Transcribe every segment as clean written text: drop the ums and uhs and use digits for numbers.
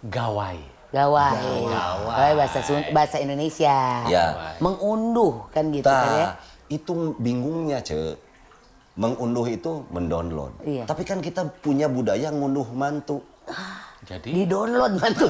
Gawai. Gawai bahasa Indonesia. Ya. Mengunduh kan gitu kan ya. Itu bingungnya, mengunduh itu mendownload. Iya. Tapi kan kita punya budaya ngunduh mantu. Jadi Di-download mantu.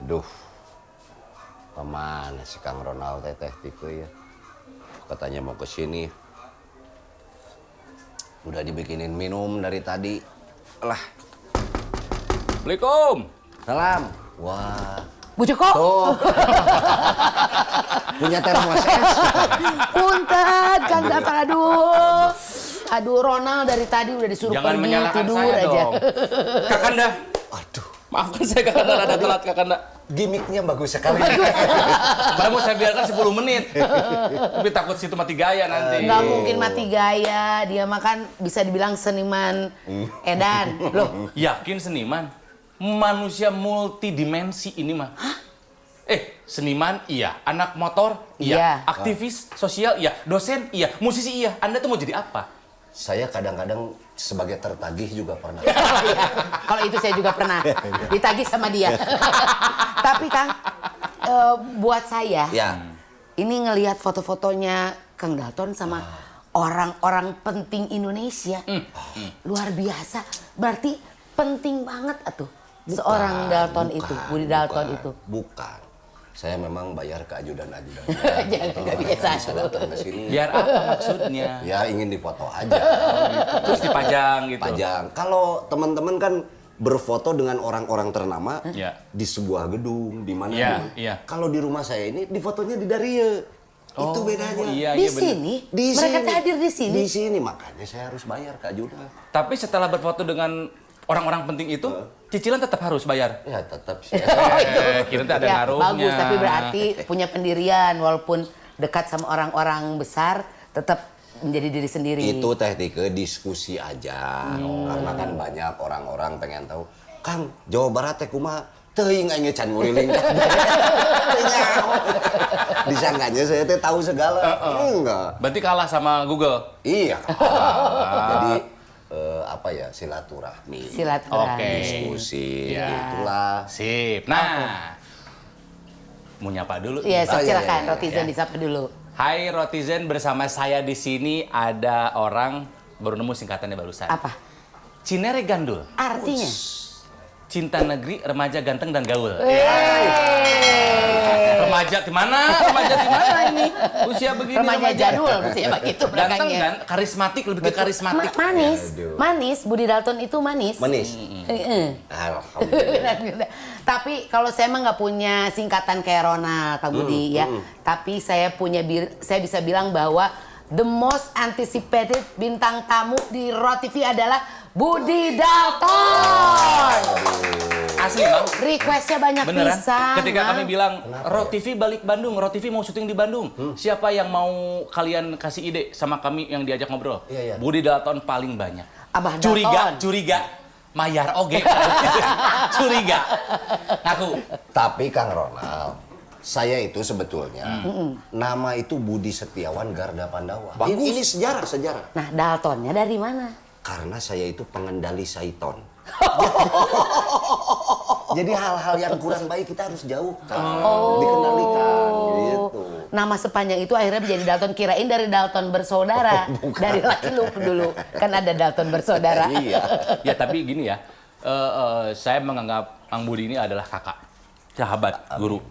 Duh, kemana si Kang Ronald teteh tipe ya? Katanya mau ke sini. Udah dibikinin minum dari tadi. Lah. Assalamualaikum. Salam. Wah. Bu Joko. Tuh. Punya termos es. Punten, Kang Datang. Aduh, Ronald dari tadi udah disuruh Jangan pergi menyalahkan tidur saya aja. dong. Kakanda. Aduh, Maafkan saya Kakanda ada telat Kakanda. gimmicknya bagus sekali. Padahal mau saya biarkan 10 menit. Tapi takut situ mati gaya nanti. Nggak mungkin mati gaya, dia makan bisa dibilang seniman edan. Loh, Yakin seniman? Manusia multidimensi ini mah. Seniman iya, anak motor iya, Iya. aktivis sosial iya, dosen iya, musisi iya. Anda tuh mau jadi apa? Saya kadang-kadang sebagai tertagih juga pernah. kalau itu saya juga pernah ditagih sama dia. Tapi Kang, buat saya, Ya. ini ngelihat foto-fotonya Kang Dalton sama orang-orang penting Indonesia, luar biasa. Berarti penting banget atuh seorang Dalton itu, Budi Dalton itu. Bukan. Saya memang bayar ke ajudan-ajudan. Jangan biasa Saya datang ke sini. Biar apa maksudnya? Ya ingin dipoto aja. Terus dipajang gitu. Pajang. Kalau teman-teman kan berfoto dengan orang-orang ternama Ya. di sebuah gedung, di mana. Iya, di mana. iya. Kalau di rumah saya ini di fotonya di Daria. Itu bedanya. Iya, Di iya bener. sini, Di mereka sini. hadir di sini. Di sini makanya saya harus bayar ke ajudan. Tapi setelah berfoto dengan orang-orang penting itu, cicilan tetap harus bayar. Ya tetap sih. Kira ada Ya, ngaruhnya. bagus, tapi berarti punya pendirian walaupun dekat sama orang-orang besar, tetap menjadi diri sendiri. Itu teknik diskusi aja. Karena kan banyak orang-orang pengen tahu, Kang, Jawa Barat teh kumaha? Teuing aing can nguriling. Disangkanya saya teh tahu segala. Enggak. Berarti kalah sama Google. Iya. Jadi apa ya, silaturahmi. Silaturahmi. Oke. Diskusi Ya. itulah. Sip. Nah, mau nyapa dulu. Iya, Ah, iya, silakan iya, Rotizen iya. disapa dulu. Hai Rotizen, bersama saya di sini ada orang baru nemu singkatannya barusan. Apa? Cinere Gandul. Artinya? Cinta negeri, remaja ganteng dan gaul. Eh. Remaja di mana? Remaja di mana ini? Usia begini Remaja jadul maksudnya begitu Ganteng belakangnya. kan? Karismatik, lebih ke karismatik. Manis, Aduh. manis. Budi Dalton itu manis. Manis. Alhamdulillah. Tapi kalau saya emang nggak punya singkatan kayak Ronald, Kak Budi ya. Tapi saya saya bisa bilang bahwa the most anticipated bintang tamu di Rot TV adalah Budi Dalton. Asli bang. Requestnya banyak Beneran? pisan. Ketika Bang. kami bilang, Rot TV balik Bandung, Rot TV mau syuting di Bandung. Siapa yang mau kalian kasih ide sama kami yang diajak ngobrol? Iya, iya. Budi Dalton paling banyak. Abah Curiga, Dalton. curiga. Mayar oge. Curiga. Ngaku. Tapi Kang Ronald, saya itu sebetulnya nama itu Budi Setiawan Garda Pandawa. Bagus. Ini sejarah. Nah, Daltonnya dari mana? Karena saya itu pengendali Saiton. Jadi hal-hal yang kurang baik kita harus jauhkan, dikendalikan gitu. Nama sepanjang itu akhirnya menjadi Dalton. Kirain dari Dalton bersaudara. Dari laki lu dulu. Kan ada Dalton bersaudara. Iya. Ya tapi gini ya, saya menganggap Mang Budi ini adalah kakak, sahabat, guru.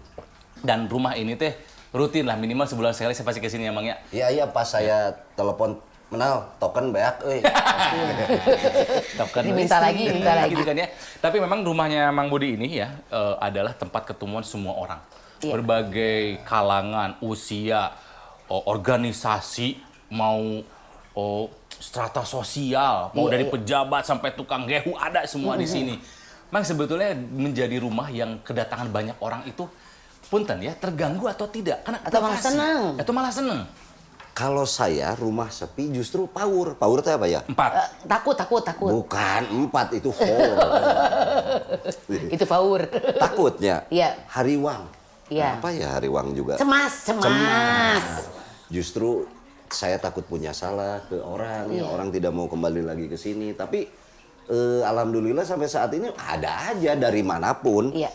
Dan rumah ini teh rutin lah, minimal sebulan sekali saya pasti kesini ya Mang ya. Iya pas saya telepon menal token beak euy. Daftar Diminta lagi, minta lagi. Gitu kan ya. Tapi memang rumahnya Mang Budi ini ya adalah tempat ketemuan semua orang. Iya. Berbagai kalangan, usia, organisasi, mau strata sosial, mau dari pejabat sampai tukang gehu ada semua di sini. Mang sebetulnya menjadi rumah yang kedatangan banyak orang itu punten ya, terganggu atau tidak? Karena Atau malah privasi. senang. Atau malah senang. Kalau saya rumah sepi justru power. Power itu apa ya? 4. Takut. Bukan 4 itu four. Itu faur. Takutnya Iya. hariwang. Iya. Apa ya hariwang juga? Cemas. Justru saya takut punya salah ke orang, ya orang tidak mau kembali lagi ke sini. Tapi alhamdulillah sampai saat ini ada aja dari manapun. Iya.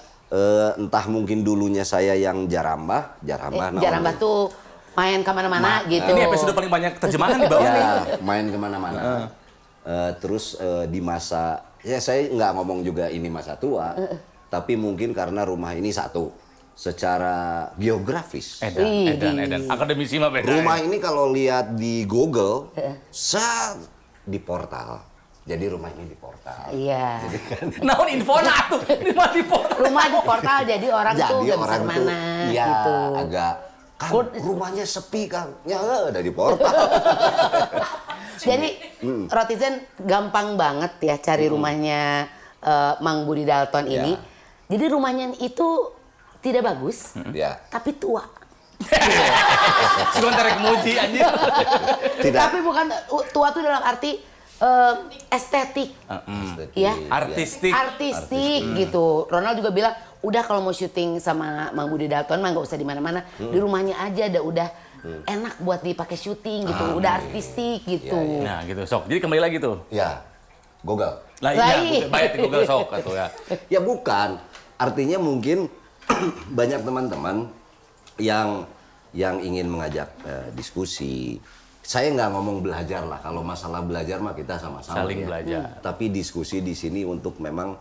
Entah mungkin dulunya saya yang jarambah naon. Jarambah tuh main kemana-mana gitu. Ini episode paling banyak terjemahan di bawah nih. Ya, main kemana-mana. Terus di masa, ya saya nggak ngomong juga ini masa tua, tapi mungkin karena rumah ini satu, secara geografis. Edan. Akademisi mah beda. Rumah ini kalau lihat di Google, di portal. Jadi rumah ini di portal. Iya. Naon infona tuh, di portal. Rumah di portal jadi orang tuh Jadi nggak bisa orang tuh, kemana ya gitu. agak, Kang, rumahnya sepi Kang. Ya ada di portal. Jadi Rotizen gampang banget ya cari rumahnya Mang Budi Dalton ini. Ya. Jadi rumahnya itu tidak bagus, Ya. tapi tua. Sebentar rek muji anjir. Tidak. Tapi bukan tua tuh dalam arti estetik, ya. Artistik. Artistik gitu. Ronald juga bilang, udah kalau mau syuting sama Mang Budi Dalton mah nggak usah di mana-mana, di rumahnya aja udah enak buat dipakai syuting gitu, udah artistik gitu. Nah gitu sok. Jadi kembali lagi tuh. Ya, Google. Lah Lai. iya, baik di Google sok atau ya. Ya bukan. Artinya mungkin banyak teman-teman yang ingin mengajak diskusi. Saya nggak ngomong belajar lah. Kalau masalah belajar mah kita sama-sama Saling ya. belajar. Tapi diskusi di sini untuk memang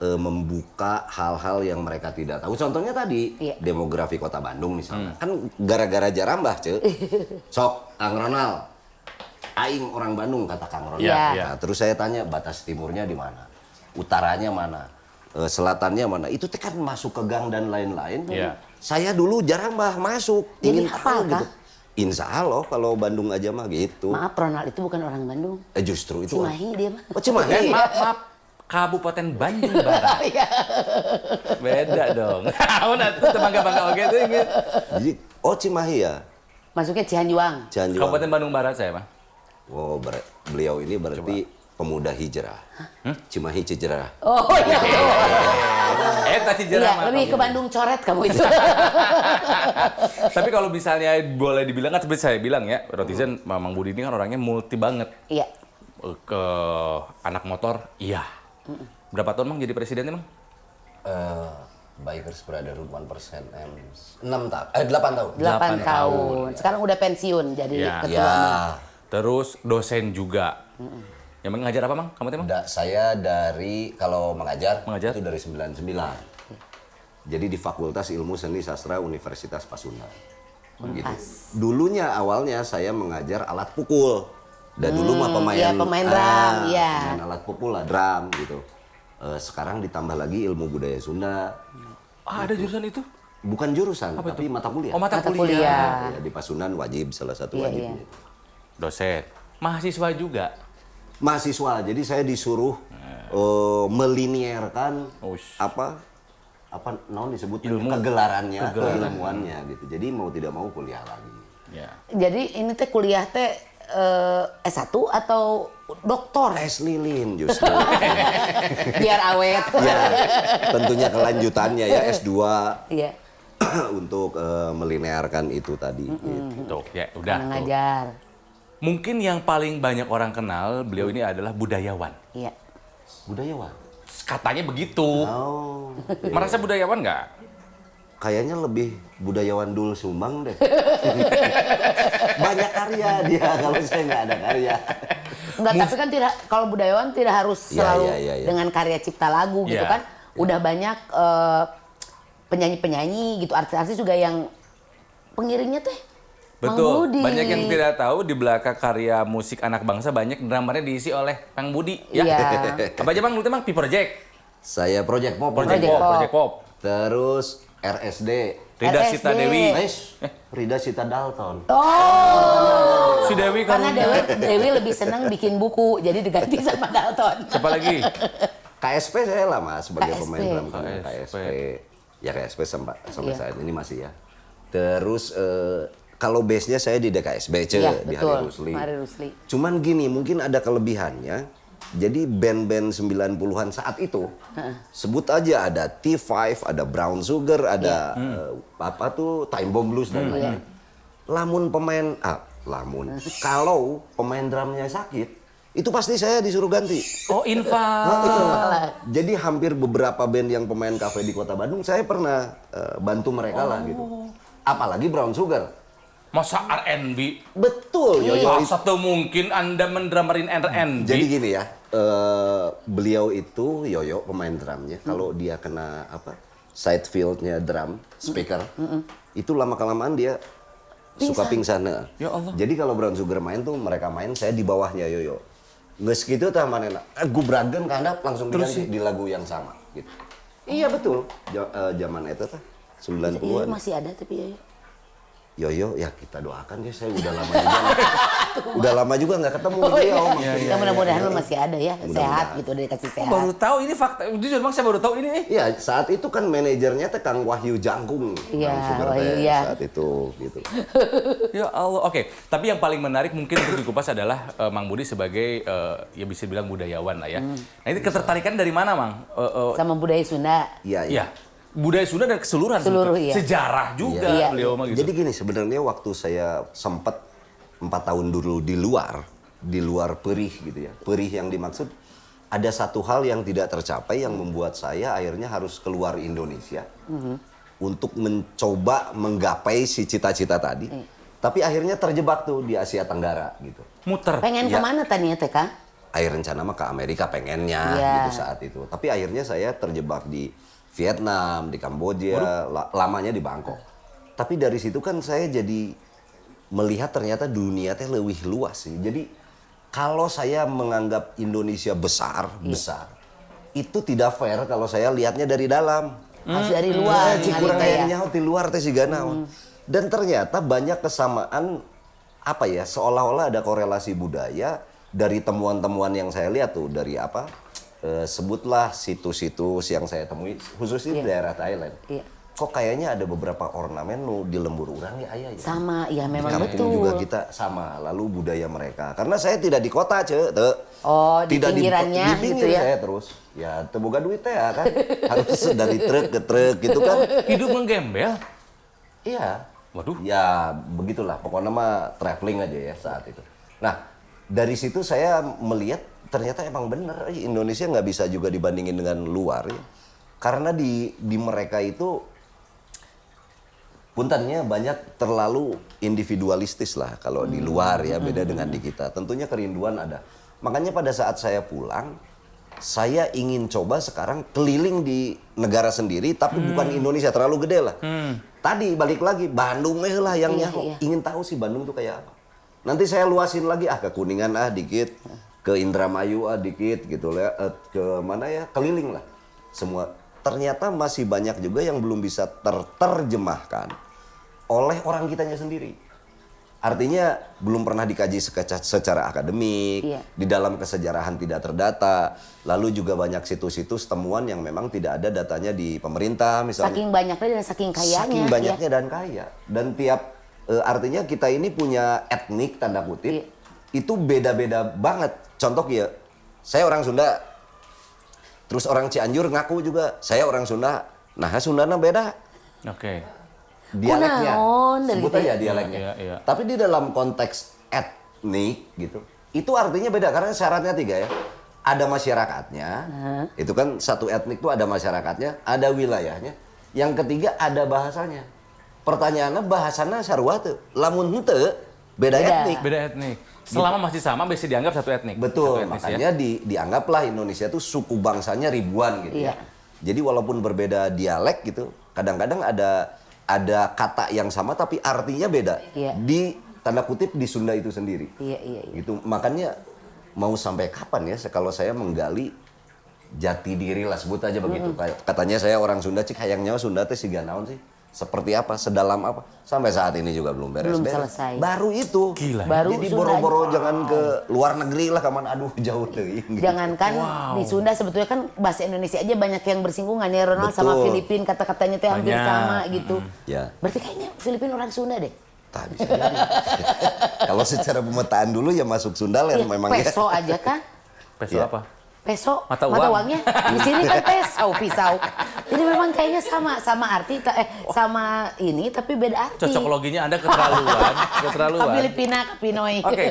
membuka hal-hal yang mereka tidak tahu. Contohnya tadi demografi Kota Bandung misalnya. Kan gara-gara jarambah, Ce. Sok, Kang Ronald. Aing orang Bandung kata Kang Ronald. Iya. Nah, terus saya tanya batas timurnya di mana? Utaranya mana? Selatannya mana? Itu kan masuk ke gang dan lain-lain. Iya. Saya dulu jarambah masuk. Jadi Ingin hafal tahu kah? gitu. Insya Allah kalau Bandung aja mah gitu. Maaf, Ronald itu bukan orang Bandung. Justru itu. Cimahi dia mah. Oh, Cimahi. Maaf. Kabupaten Bandung Barat. Iya. Beda dong. Udah tuh bangga-bangga oke tuh inget. Jadi, Cimahi ya. Masuknya Cianjuang. Cianjuang. Kabupaten Bandung Barat saya mah. Oh, beliau ini berarti pemuda hijrah. Cimahi Cijerah. Oh iya. Tadi Iya, jerah mah. lebih ke Bandung coret kamu itu. Tapi kalau misalnya boleh dibilang kan seperti saya bilang ya, Rotizen Mang Budi ini kan orangnya multi banget. Iya. Ke anak motor, iya. Berapa tahun Mang jadi presiden emang? Bikers Brotherhood 1% 8 tahun. 8 tahun. Sekarang udah pensiun jadi Iya. ketua. Mang. Terus dosen juga. Yang mengajar apa Mang? Kamu emang? Saya dari kalau mengajar Mengajar? itu dari 99. Jadi di Fakultas Ilmu Seni Sastra Universitas Pasundan. Gitu. Dulunya awalnya saya mengajar alat pukul. Dan dulu mah pemain iya, pemain drum, iya. Pemain alat pukul lah, drum gitu. Sekarang ditambah lagi ilmu budaya Sunda. Ada jurusan itu? Bukan jurusan, tapi mata kuliah. Oh, mata Mata kuliah. kuliah. Ya, di Pasundan wajib, salah satu Iya, wajibnya. Dosen. Mahasiswa juga. Mahasiswa, jadi saya disuruh melinierkan Ush. apa naon disebut Ilmu. kegelarannya, keilmuannya gitu. Jadi mau tidak mau kuliah lagi. Ya. Jadi ini teh kuliah teh S1 atau doktor? Es lilin justru. Biar awet. Ya, tentunya kelanjutannya ya S2 Iya. untuk melinearkan itu tadi. Gitu. Tuh, ya udah tuh. Mengajar. Mungkin yang paling banyak orang kenal beliau ini adalah budayawan. Iya. Budayawan. Katanya begitu. Oh, Merasa budayawan nggak? kayaknya lebih budayawan Dul Sumbang deh. Banyak karya dia kalau saya nggak ada karya. Enggak, tapi kan tidak, kalau budayawan tidak harus Iya, selalu iya. dengan karya cipta lagu gitu Iya. kan. Udah banyak penyanyi-penyanyi gitu, artis-artis juga yang pengiringnya teh Mang Betul. Budi. Banyak yang tidak tahu di belakang karya musik anak bangsa banyak drummernya diisi oleh Mang Budi. Ya. Iya. Apa aja Bang? Dulu Bang, Pi Project. Saya Project Pop. Project Project Pop. Pop. Project Pop. Terus RSD. Rida RSD. Sita Dewi. Rida Sita Dalton. Oh. Si Dewi Karena Karunia. Dewi lebih senang bikin buku, jadi diganti sama Dalton. Siapa lagi? KSP saya lah mas sebagai KSP. pemain drum karena KSP. KSP. Ya KSP sampai Iya. saat ini masih ya. Terus kalau base-nya saya di DKSB, Iya, di betul. Hari Rusli. Hari Rusli. Cuman gini, mungkin ada kelebihannya. Jadi band-band 90-an saat itu, sebut aja ada T5, ada Brown Sugar, ada apa tuh Time Bomb Blues dan lain-lain. Kalau pemain drumnya sakit, itu pasti saya disuruh ganti. Oh, infak. Jadi hampir beberapa band yang pemain kafe di Kota Bandung, saya pernah bantu mereka lah gitu. Apalagi Brown Sugar. Masa R&B? Betul, Yoyo. Masa tuh mungkin Anda mendramerin R&B? Jadi gini ya, beliau itu Yoyo pemain drumnya. Kalau dia kena side fieldnya drum speaker, itu lama kelamaan dia suka pingsan. Ya Allah. Jadi kalau Brown Sugar main tuh mereka main, saya di bawahnya Yoyo. Nggak segitu tah manena. Gue beragam karena langsung diganti di lagu yang sama gitu. Iya betul. Zaman itu tah 90-an. Masih ada tapi ya. Yoyo ya kita doakan ya, saya udah lama juga. Udah lama juga nggak ketemu beliau. Ya, mudah-mudahan lo masih ada ya, sehat gitu, udah dikasih sehat. Baru tahu ini fakta. Jujur bang, saya baru tahu ini nih. Iya, saat itu kan manajernya teh Kang Wahyu Jangkung. Iya, Kang Sugar Wahyu, teh iya. saat itu gitu. Ya Allah. Oke, tapi yang paling menarik mungkin untuk dikupas adalah Mang Budi sebagai ya bisa bilang budayawan lah ya. Nah ini ketertarikan dari mana, Mang? Sama budaya Sunda. Iya, Iya. Budaya Sunda dan keseluruhan Seluruh, sebetulnya. iya. Sejarah juga Iya. beliau mah gitu. Jadi gini, sebenarnya waktu saya sempat 4 tahun dulu di luar Perih gitu ya. Perih yang dimaksud ada satu hal yang tidak tercapai yang membuat saya akhirnya harus keluar Indonesia untuk mencoba menggapai si cita-cita tadi. Tapi akhirnya terjebak tuh di Asia Tenggara gitu. Muter. Pengen Iya. kemana tanya teh Kang? Akhir rencana mah ke Amerika pengennya Iya. gitu saat itu. Tapi akhirnya saya terjebak di Vietnam, di Kamboja, lamanya di Bangkok. Tapi dari situ kan saya jadi melihat ternyata dunia teh lebih luas sih. Jadi kalau saya menganggap Indonesia besar, itu tidak fair kalau saya lihatnya dari dalam. Harus dari luar. Cikurang ngalih teh ya. ayahnya di luar teh siga naon. Dan ternyata banyak kesamaan seolah-olah ada korelasi budaya dari temuan-temuan yang saya lihat tuh dari sebutlah situs-situs yang saya temui khususnya di daerah Thailand. Iya. Kok kayaknya ada beberapa ornamen di lembur urang ya ayah ya. Sama, ya Di memang kampung betul. juga kita sama, lalu budaya mereka. Karena saya tidak di kota, Oh, di tidak pinggirannya di pinggir gitu ya. saya terus. Ya, teboga duit teh ya kan. Harus dari truk ke truk gitu kan. Hidup menggembel. Iya. Waduh. Ya, begitulah. Pokoknya mah traveling aja ya saat itu. Nah, dari situ saya melihat ternyata emang bener Indonesia nggak bisa juga dibandingin dengan luar ya. Karena di mereka itu puntennya banyak terlalu individualistis lah kalau di luar ya, beda dengan di kita. Tentunya kerinduan ada. Makanya pada saat saya pulang, saya ingin coba sekarang keliling di negara sendiri tapi bukan Indonesia, terlalu gede lah. Tadi balik lagi Bandung lah yang Iya. ingin tahu sih Bandung tuh kayak apa. Nanti saya luasin lagi ke Kuningan dikit, ke Indramayu dikit gitu lah, ke mana ya, keliling lah. Semua ternyata masih banyak juga yang belum bisa terjemahkan oleh orang kitanya sendiri. Artinya belum pernah dikaji secara akademik, Iya. di dalam kesejarahan tidak terdata, lalu juga banyak situs-situs temuan yang memang tidak ada datanya di pemerintah misalnya. Saking banyaknya dan saking kayanya. Saking banyaknya ya. dan kaya. Dan tiap artinya kita ini punya etnik tanda kutip, Iya. itu beda-beda banget. Contoh ya, saya orang Sunda, terus orang Cianjur ngaku juga, saya orang Sunda, nah Sundana beda. Oke. Dialeknya, Kunaon, dari sebut gitu aja ya? dialeknya. Iya. Tapi di dalam konteks etnik gitu, itu artinya beda karena syaratnya 3 ya. Ada masyarakatnya, itu kan satu etnik tuh ada masyarakatnya, ada wilayahnya. Yang ketiga ada bahasanya. Pertanyaannya bahasanya sarua tuh, lamun henteu beda etnik. Beda etnik. Selama masih sama bisa dianggap satu etnik. Betul, Satu etnis, makanya dianggaplah Indonesia tuh suku bangsanya ribuan gitu Iya. ya. Jadi walaupun berbeda dialek gitu, kadang-kadang ada kata yang sama tapi artinya beda. Iya. Di tanda kutip di Sunda itu sendiri. Iya. Gitu. Makanya mau sampai kapan ya kalau saya menggali jati diri lah, sebut aja begitu. Katanya saya orang Sunda, cik hayang nyawa Sunda teh siga naon sih? Seperti apa, sedalam apa? Sampai saat ini juga belum beres-beres. Belum selesai. Baru itu. Gila. Baru Jadi Sunda boro-boro jangan ke luar negeri lah, kaman aduh jauh deh. Jangankan di Sunda sebetulnya kan bahasa Indonesia aja banyak yang bersinggungan ya Ronald sama Betul. Filipin kata-katanya tuh hampir Banyak. sama gitu. Ya. Berarti kayaknya Filipin orang Sunda deh. Tak bisa jadi. Kalau secara pemetaan dulu ya masuk Sundaland memang ya. Peso aja kan? Peso Iya. apa? Peso, Mata uang. uangnya. Di sini kan pisau. Jadi memang kayaknya sama arti, sama ini tapi beda arti. Cocok loginya Anda keterlaluan. Ke Filipina, ke Pinoy. Oke.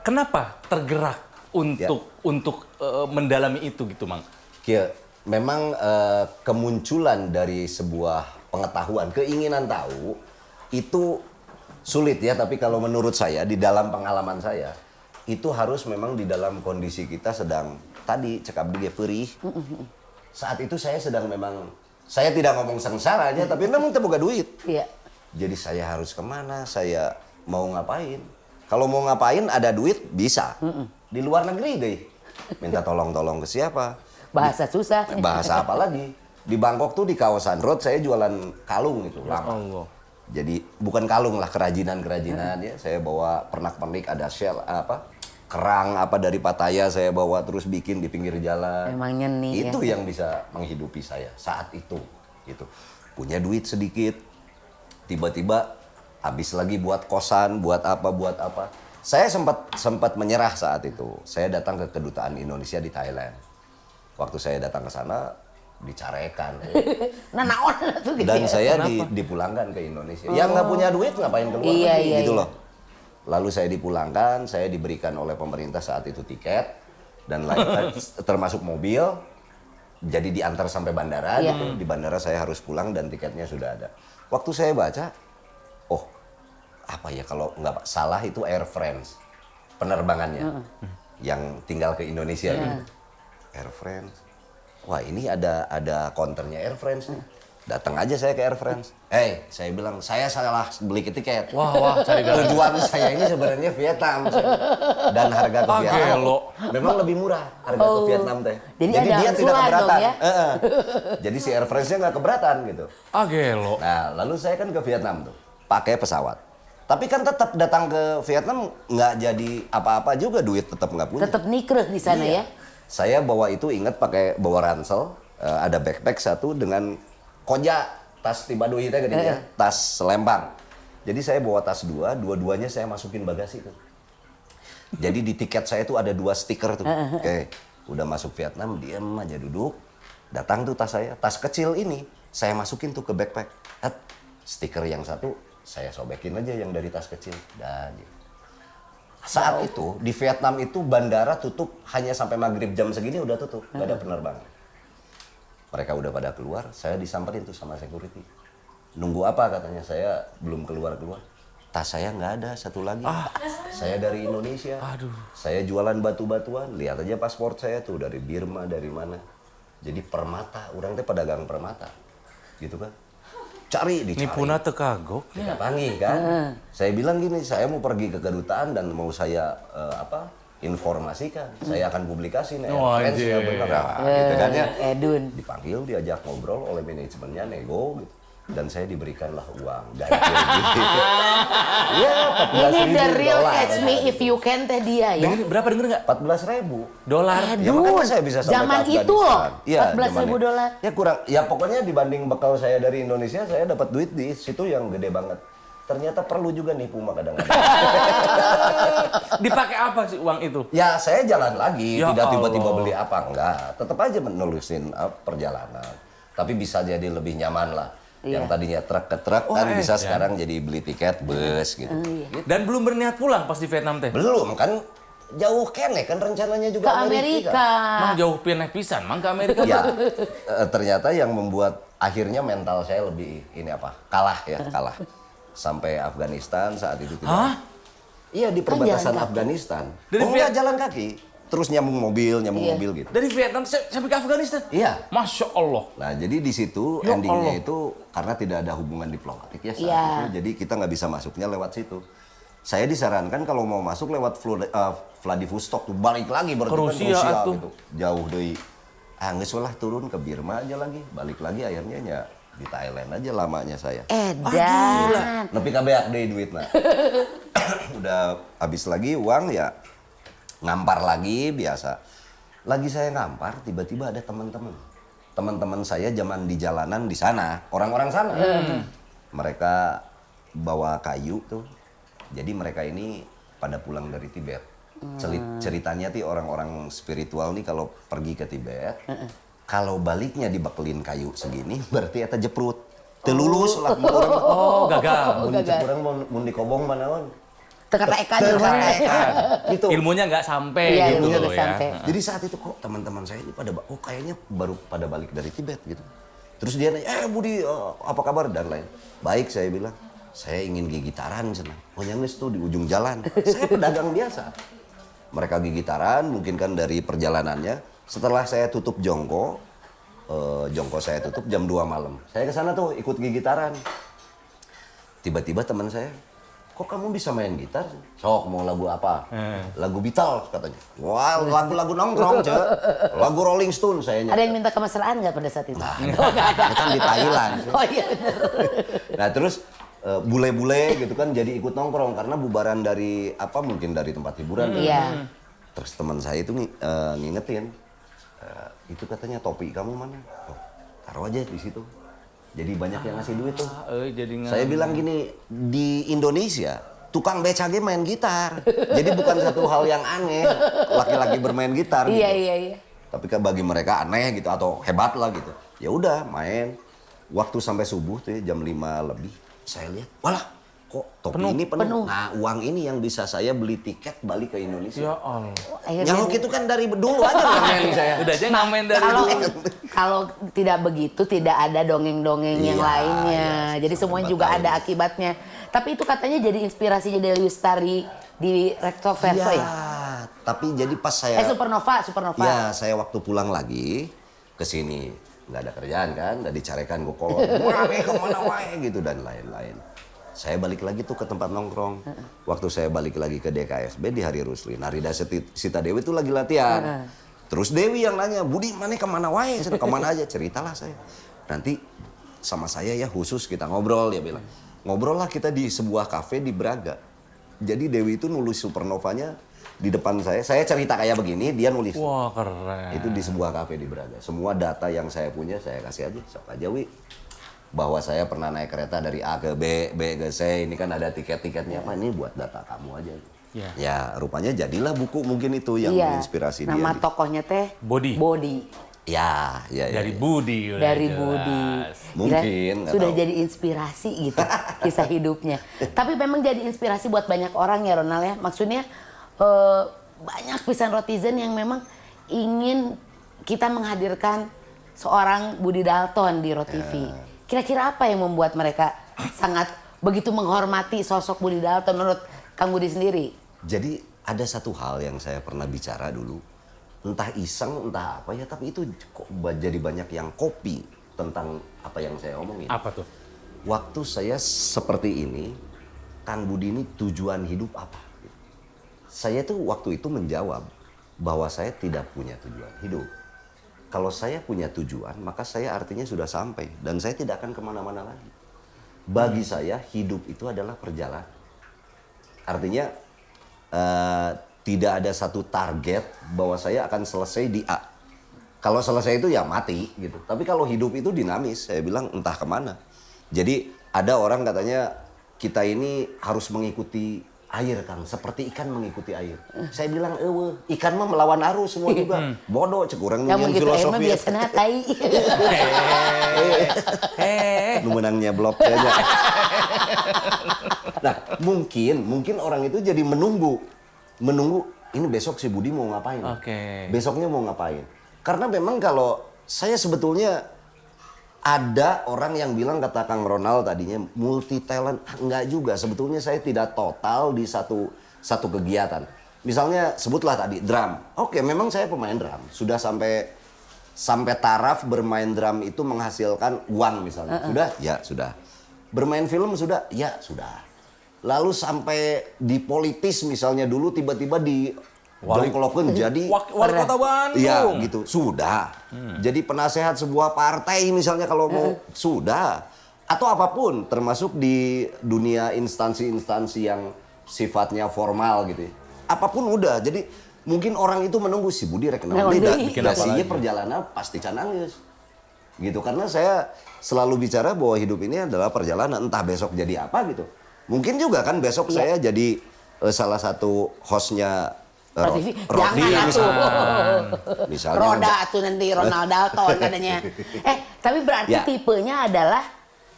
Kenapa tergerak untuk mendalami itu gitu, Mang? Ya, memang kemunculan dari sebuah pengetahuan, keinginan tahu itu sulit ya, tapi kalau menurut saya di dalam pengalaman saya itu harus memang di dalam kondisi kita sedang tadi cekap dia perih. Saat itu saya sedang memang, saya tidak ngomong sengsara aja, tapi memang terbuka duit. Iya. Jadi saya harus kemana, saya mau ngapain. Kalau mau ngapain ada duit bisa. Di luar negeri deh. Minta tolong-tolong ke siapa. Bahasa susah. Bahasa apa lagi. Di Bangkok tuh di kawasan road saya jualan kalung itu lama. Allah. Jadi bukan kalung lah, kerajinan-kerajinan ya. Saya bawa pernak-pernik, ada shell kerang dari Pattaya saya bawa terus bikin di pinggir jalan. Memang nyeni itu ya. yang bisa menghidupi saya saat itu. Gitu. Punya duit sedikit, tiba-tiba habis lagi buat kosan, buat apa. Saya sempat menyerah saat itu. Saya datang ke kedutaan Indonesia di Thailand. Waktu saya datang ke sana dicarekan. Nah, naon tuh gitu. Dan ya. saya dipulangkan ke Indonesia. Yang nggak punya duit ngapain keluar Iya, negeri iya, gitu iya. loh. Lalu saya dipulangkan, saya diberikan oleh pemerintah saat itu tiket dan lain termasuk mobil. Jadi diantar sampai bandara Iya. gitu. Di bandara saya harus pulang dan tiketnya sudah ada. Waktu saya baca, oh apa ya kalau nggak salah itu Air France penerbangannya yang tinggal ke Indonesia gitu. Air France. Wah ini ada counternya Air France nih. Datang aja saya ke Air France. Saya bilang saya salah beli tiket. Wah, cari galau. Tujuan saya ini sebenarnya Vietnam. Dan harga ke Vietnam gelo. memang lebih murah harga ke Vietnam teh. Jadi ada dia tidak usulan keberatan. dong ya? Jadi si Air France-nya nggak keberatan gitu. Gelo. Nah, lalu saya kan ke Vietnam tuh, pakai pesawat. Tapi kan tetap datang ke Vietnam nggak jadi apa-apa juga, duit tetap nggak punya. Tetap nikreh di sana Iya. ya. Saya bawa itu ingat pakai bawa ransel, ada backpack satu dengan koja, tas tiba duitnya gede ya, tas selempang. Jadi saya bawa tas dua-duanya saya masukin bagasi tuh. Jadi di tiket saya tuh ada 2 stiker tuh. Oke, udah masuk Vietnam, diem aja duduk. Datang tuh tas saya, tas kecil ini saya masukin tuh ke backpack. Stiker yang satu saya sobekin aja yang dari tas kecil. Dan saat itu di Vietnam itu bandara tutup hanya sampai maghrib jam segini udah tutup, nggak ada penerbangan. Mereka udah pada keluar, saya disamperin tuh sama security. Nunggu apa katanya, saya belum keluar-keluar. Tas saya nggak ada, satu lagi. Saya dari Indonesia. Aduh. Saya jualan batu-batuan, lihat aja paspor saya tuh dari Birma, dari mana. Jadi permata, orang teh pedagang permata. Gitu kan. Dicari. Nipuna teu kagok. Kita panggil kan. Saya bilang gini, saya mau pergi ke kedutaan dan mau saya informasikan. Saya akan publikasi nih. Fans ya bener gitu kan ya. Edun. Dipanggil, diajak ngobrol oleh manajemennya, nego gitu. Dan saya diberikanlah uang ganti gitu. Ya, Ini the real $14.000. Catch Me If You Can teh dia ya. Berapa denger nggak? 14.000 Dolar. Ya makanya saya bisa sampai Zaman ke itu loh, Afghanistan. Iya, 14.000 zamannya. dolar. Ya kurang, ya pokoknya dibanding bekal saya dari Indonesia, saya dapat duit di situ yang gede banget. Ternyata perlu juga nipu mah kadang-kadang. Dipakai apa sih uang itu? Ya saya jalan lagi, Ya tidak tiba-tiba Allah. beli apa, enggak. Tetap aja menulisin perjalanan. Tapi bisa jadi lebih nyaman lah. Iya. Yang tadinya truk ke truk kan bisa ya. sekarang jadi beli tiket bus gitu. Gitu. Dan belum berniat pulang pas di Vietnam teh. Belum kan, jauh kene kan rencananya Ke juga Amerika. Mang jauh pindah pisan, mang ke Amerika. Ya, ternyata yang membuat akhirnya mental saya lebih kalah. Sampai Afghanistan saat itu tidak. Hah? Iya di perbatasan jalan kaki. Afghanistan. Dari Enggak jalan kaki, terus nyambung mobil gitu. Dari Vietnam sampai ke Afghanistan. Iya. Masya Allah. Nah jadi di situ Ya endingnya Allah. itu karena tidak ada hubungan diplomatik ya saat Iya. itu, jadi kita nggak bisa masuknya lewat situ. Saya disarankan kalau mau masuk lewat Vladivostok tuh balik lagi berarti Ke kan Rusia atuh. gitu. Jauh dari geus lah turun ke Birma aja lagi, balik lagi akhirnya ya di Thailand aja lamanya saya. Edan. Nepi kabeak deui duitna. Udah habis lagi uang ya ngampar lagi biasa. Lagi saya ngampar tiba-tiba ada teman-teman saya zaman di jalanan di sana, orang-orang sana. Mereka bawa kayu tuh. Jadi mereka ini pada pulang dari Tibet. Ceritanya tuh orang-orang spiritual nih kalau pergi ke Tibet, kalau baliknya dibekelin kayu segini, berarti eta jeprut. Telulus lah mun urang. Oh, gagal. Mun cek urang mun dikobong manaon. Teka-teka Gitu. Ilmunya nggak sampai Iya, gitu ilmunya loh nggak ya. sampai. Jadi saat itu kok teman-teman saya ini pada kayaknya baru pada balik dari Tibet gitu. Terus dia nanya, Budi apa kabar dan lain. Baik saya bilang, saya ingin gigitaran sana. Oh nyangis tuh di ujung jalan. Saya pedagang biasa. Mereka gigitaran mungkin kan dari perjalanannya. Setelah saya tutup jongko saya tutup jam 2 malam. Saya ke sana tuh ikut gigitaran. Tiba-tiba teman saya, kok kamu bisa main gitar? Sok mau lagu apa? Lagu Beatles katanya. Wah lagu-lagu nongkrong cek. Lagu Rolling Stone saya nyanyi. Ada yang minta kemesraan nggak pada saat itu? Nah, itu kan di Thailand. Oh iya bener. Nah terus bule-bule gitu kan jadi ikut nongkrong karena bubaran dari apa mungkin dari tempat hiburan. Iya. Terus teman saya itu ngingetin, itu katanya topi kamu mana? Oh, taruh aja di situ. Jadi banyak yang ngasih duit tuh. Saya bilang gini, di Indonesia tukang beca ge main gitar. Jadi bukan satu hal yang aneh laki-laki bermain gitar. Iya gitu. iya. Tapi kan bagi mereka aneh gitu atau hebat lah gitu. Ya udah main. Waktu sampai subuh tuh ya, jam 5 lebih. Saya lihat, walah kok topi ini penuh. Nah uang ini yang bisa saya beli tiket balik ke Indonesia. Ya Allah. Nyamuk itu kan dari dulu aja ngamen saya. Udah aja ngamen dari Kalau tidak begitu tidak ada dongeng-dongeng yang Iya, lainnya. iya, Jadi semuanya juga lain. ada akibatnya. Tapi itu katanya jadi inspirasinya Dewi Lestari di Recto Verso ya? Tapi jadi pas saya Supernova. Ya, saya waktu pulang lagi ke sini nggak ada kerjaan kan, nggak dicarekan gue kolot, wae kemana wae gitu dan lain-lain. Saya balik lagi tuh ke tempat nongkrong. Waktu saya balik lagi ke DKSB di hari Rusli, Narida Sita Dewi tuh lagi latihan. Terus Dewi yang nanya, Budi mana kemana wae, kemana aja, ceritalah saya. Nanti sama saya ya khusus kita ngobrol, dia bilang. Ngobrol lah kita di sebuah kafe di Braga. Jadi Dewi itu nulis Supernovanya di depan saya cerita kayak begini, dia nulis. Wah keren. Itu di sebuah kafe di Braga. Semua data yang saya punya saya kasih aja, sok aja Wi. Bahwa saya pernah naik kereta dari A ke B, B ke C, ini kan ada tiket-tiketnya apa, ini buat data kamu aja. Ya rupanya jadilah buku mungkin itu yang menginspirasi dia. Nama tokohnya teh Bodi. Ya. Dari Budi. udah Dari jelas. Budi. Mungkin, nggak sudah tahu. jadi inspirasi gitu kisah hidupnya. Tapi memang jadi inspirasi buat banyak orang ya Ronald ya. Maksudnya banyak pisan rotizen yang memang ingin kita menghadirkan seorang Budi Dalton di ROTV. Kira-kira apa yang membuat mereka sangat begitu menghormati sosok Budi Dalton menurut Kang Budi sendiri? Jadi ada satu hal yang saya pernah bicara dulu. Entah iseng, entah apa ya, tapi itu kok jadi banyak yang copy tentang apa yang saya omongin. Apa tuh? Waktu saya seperti ini, Kang Budi ini tujuan hidup apa? Saya tuh waktu itu menjawab bahwa saya tidak punya tujuan hidup. Kalau saya punya tujuan, maka saya artinya sudah sampai. Dan saya tidak akan kemana-mana lagi. Bagi saya, hidup itu adalah perjalanan. Artinya, tidak ada satu target bahwa saya akan selesai di A. Kalau selesai itu ya mati gitu. Tapi kalau hidup itu dinamis, saya bilang entah kemana. Jadi ada orang katanya kita ini harus mengikuti air Kang, seperti ikan mengikuti air. Saya bilang ikan mah melawan arus semua juga. Bodoh cek urang nu Kamu gitu air mah filosofi. biasanya tai. Nu menang nyeblok kayaknya. Nah, mungkin orang itu jadi menunggu ini besok si Budi mau ngapain? Besoknya mau ngapain? Karena memang kalau saya sebetulnya ada orang yang bilang kata Kang Ronald tadinya multi talent, enggak juga. Sebetulnya saya tidak total di satu kegiatan. Misalnya sebutlah tadi drum. Oke, memang saya pemain drum. Sudah sampai taraf bermain drum itu menghasilkan uang misalnya. Sudah? Ya, sudah. Bermain film sudah? Ya, sudah. Lalu sampai di politis misalnya dulu tiba-tiba di jongkolokeun jadi wali kota Bandung. Iya gitu, sudah. Jadi penasehat sebuah partai misalnya kalau mau sudah. Atau apapun termasuk di dunia instansi-instansi yang sifatnya formal gitu. Apapun udah. Jadi mungkin orang itu menunggu si Budi rek naon deui. Dasinya perjalanan pasti can anggeus. Gitu karena saya selalu bicara bahwa hidup ini adalah perjalanan, entah besok jadi apa gitu. Mungkin juga kan besok saya jadi salah satu hostnya TV. Rodi Jangan misalnya. atuh. Misalnya Roda tuh nanti Ronald Dalton adanya. Tapi berarti Ya. tipenya adalah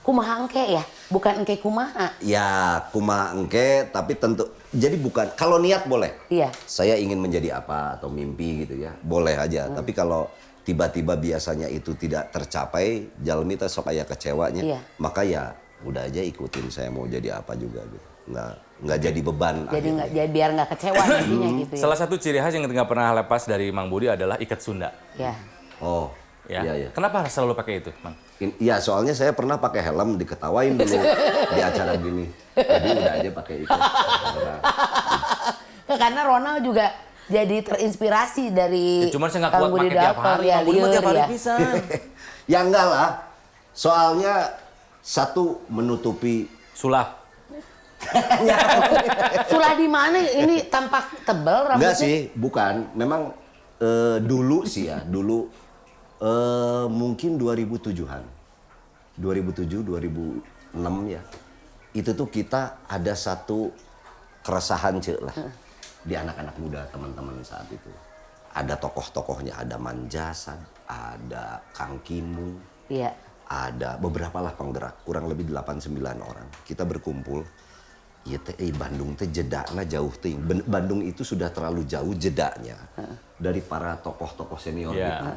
kumaha engke ya, bukan engke kumaha. Ya, kumaha engke, tapi tentu jadi bukan kalau niat boleh. Iya. Saya ingin menjadi apa atau mimpi gitu ya, boleh aja. Tapi kalau tiba-tiba biasanya itu tidak tercapai, jalmi teh sok aya kecewanya. Iya. Maka ya udah aja ikutin saya mau jadi apa juga gitu. Nggak jadi beban. Jadi akhirnya. nggak jadi biar nggak kecewa nantinya gitu ya. Salah satu ciri khas yang nggak pernah lepas dari Mang Budi adalah ikat Sunda. Ya. Oh, Ya. iya. Kenapa selalu pakai itu, Mang? Iya, soalnya saya pernah pakai helm diketawain dulu di acara gini. Jadi udah aja pakai itu. Karena Ronald juga jadi terinspirasi dari Cuman saya nggak Kang kuat Budi pakai tiap Dalton, hari. ya, Mang Budi mah liur tiap hari ya. pisan. Ya enggak lah. Soalnya satu menutupi Sulap. Sulah di mana ini tampak tebal rambutnya? enggak sih, bukan. Memang dulu sih ya, dulu mungkin 2007-an. 2007, 2006 ya. Itu tuh kita ada satu keresahan lah di anak-anak muda teman-teman saat itu. Ada tokoh-tokohnya, ada Manjasan, ada Kang Kimung, Iya. ada beberapa lah penggerak, kurang lebih 8-9 orang. Kita berkumpul. Iya teh, Bandung teh jedakna jauh teh. Bandung itu sudah terlalu jauh jedaknya dari para tokoh-tokoh senior Iya. kita.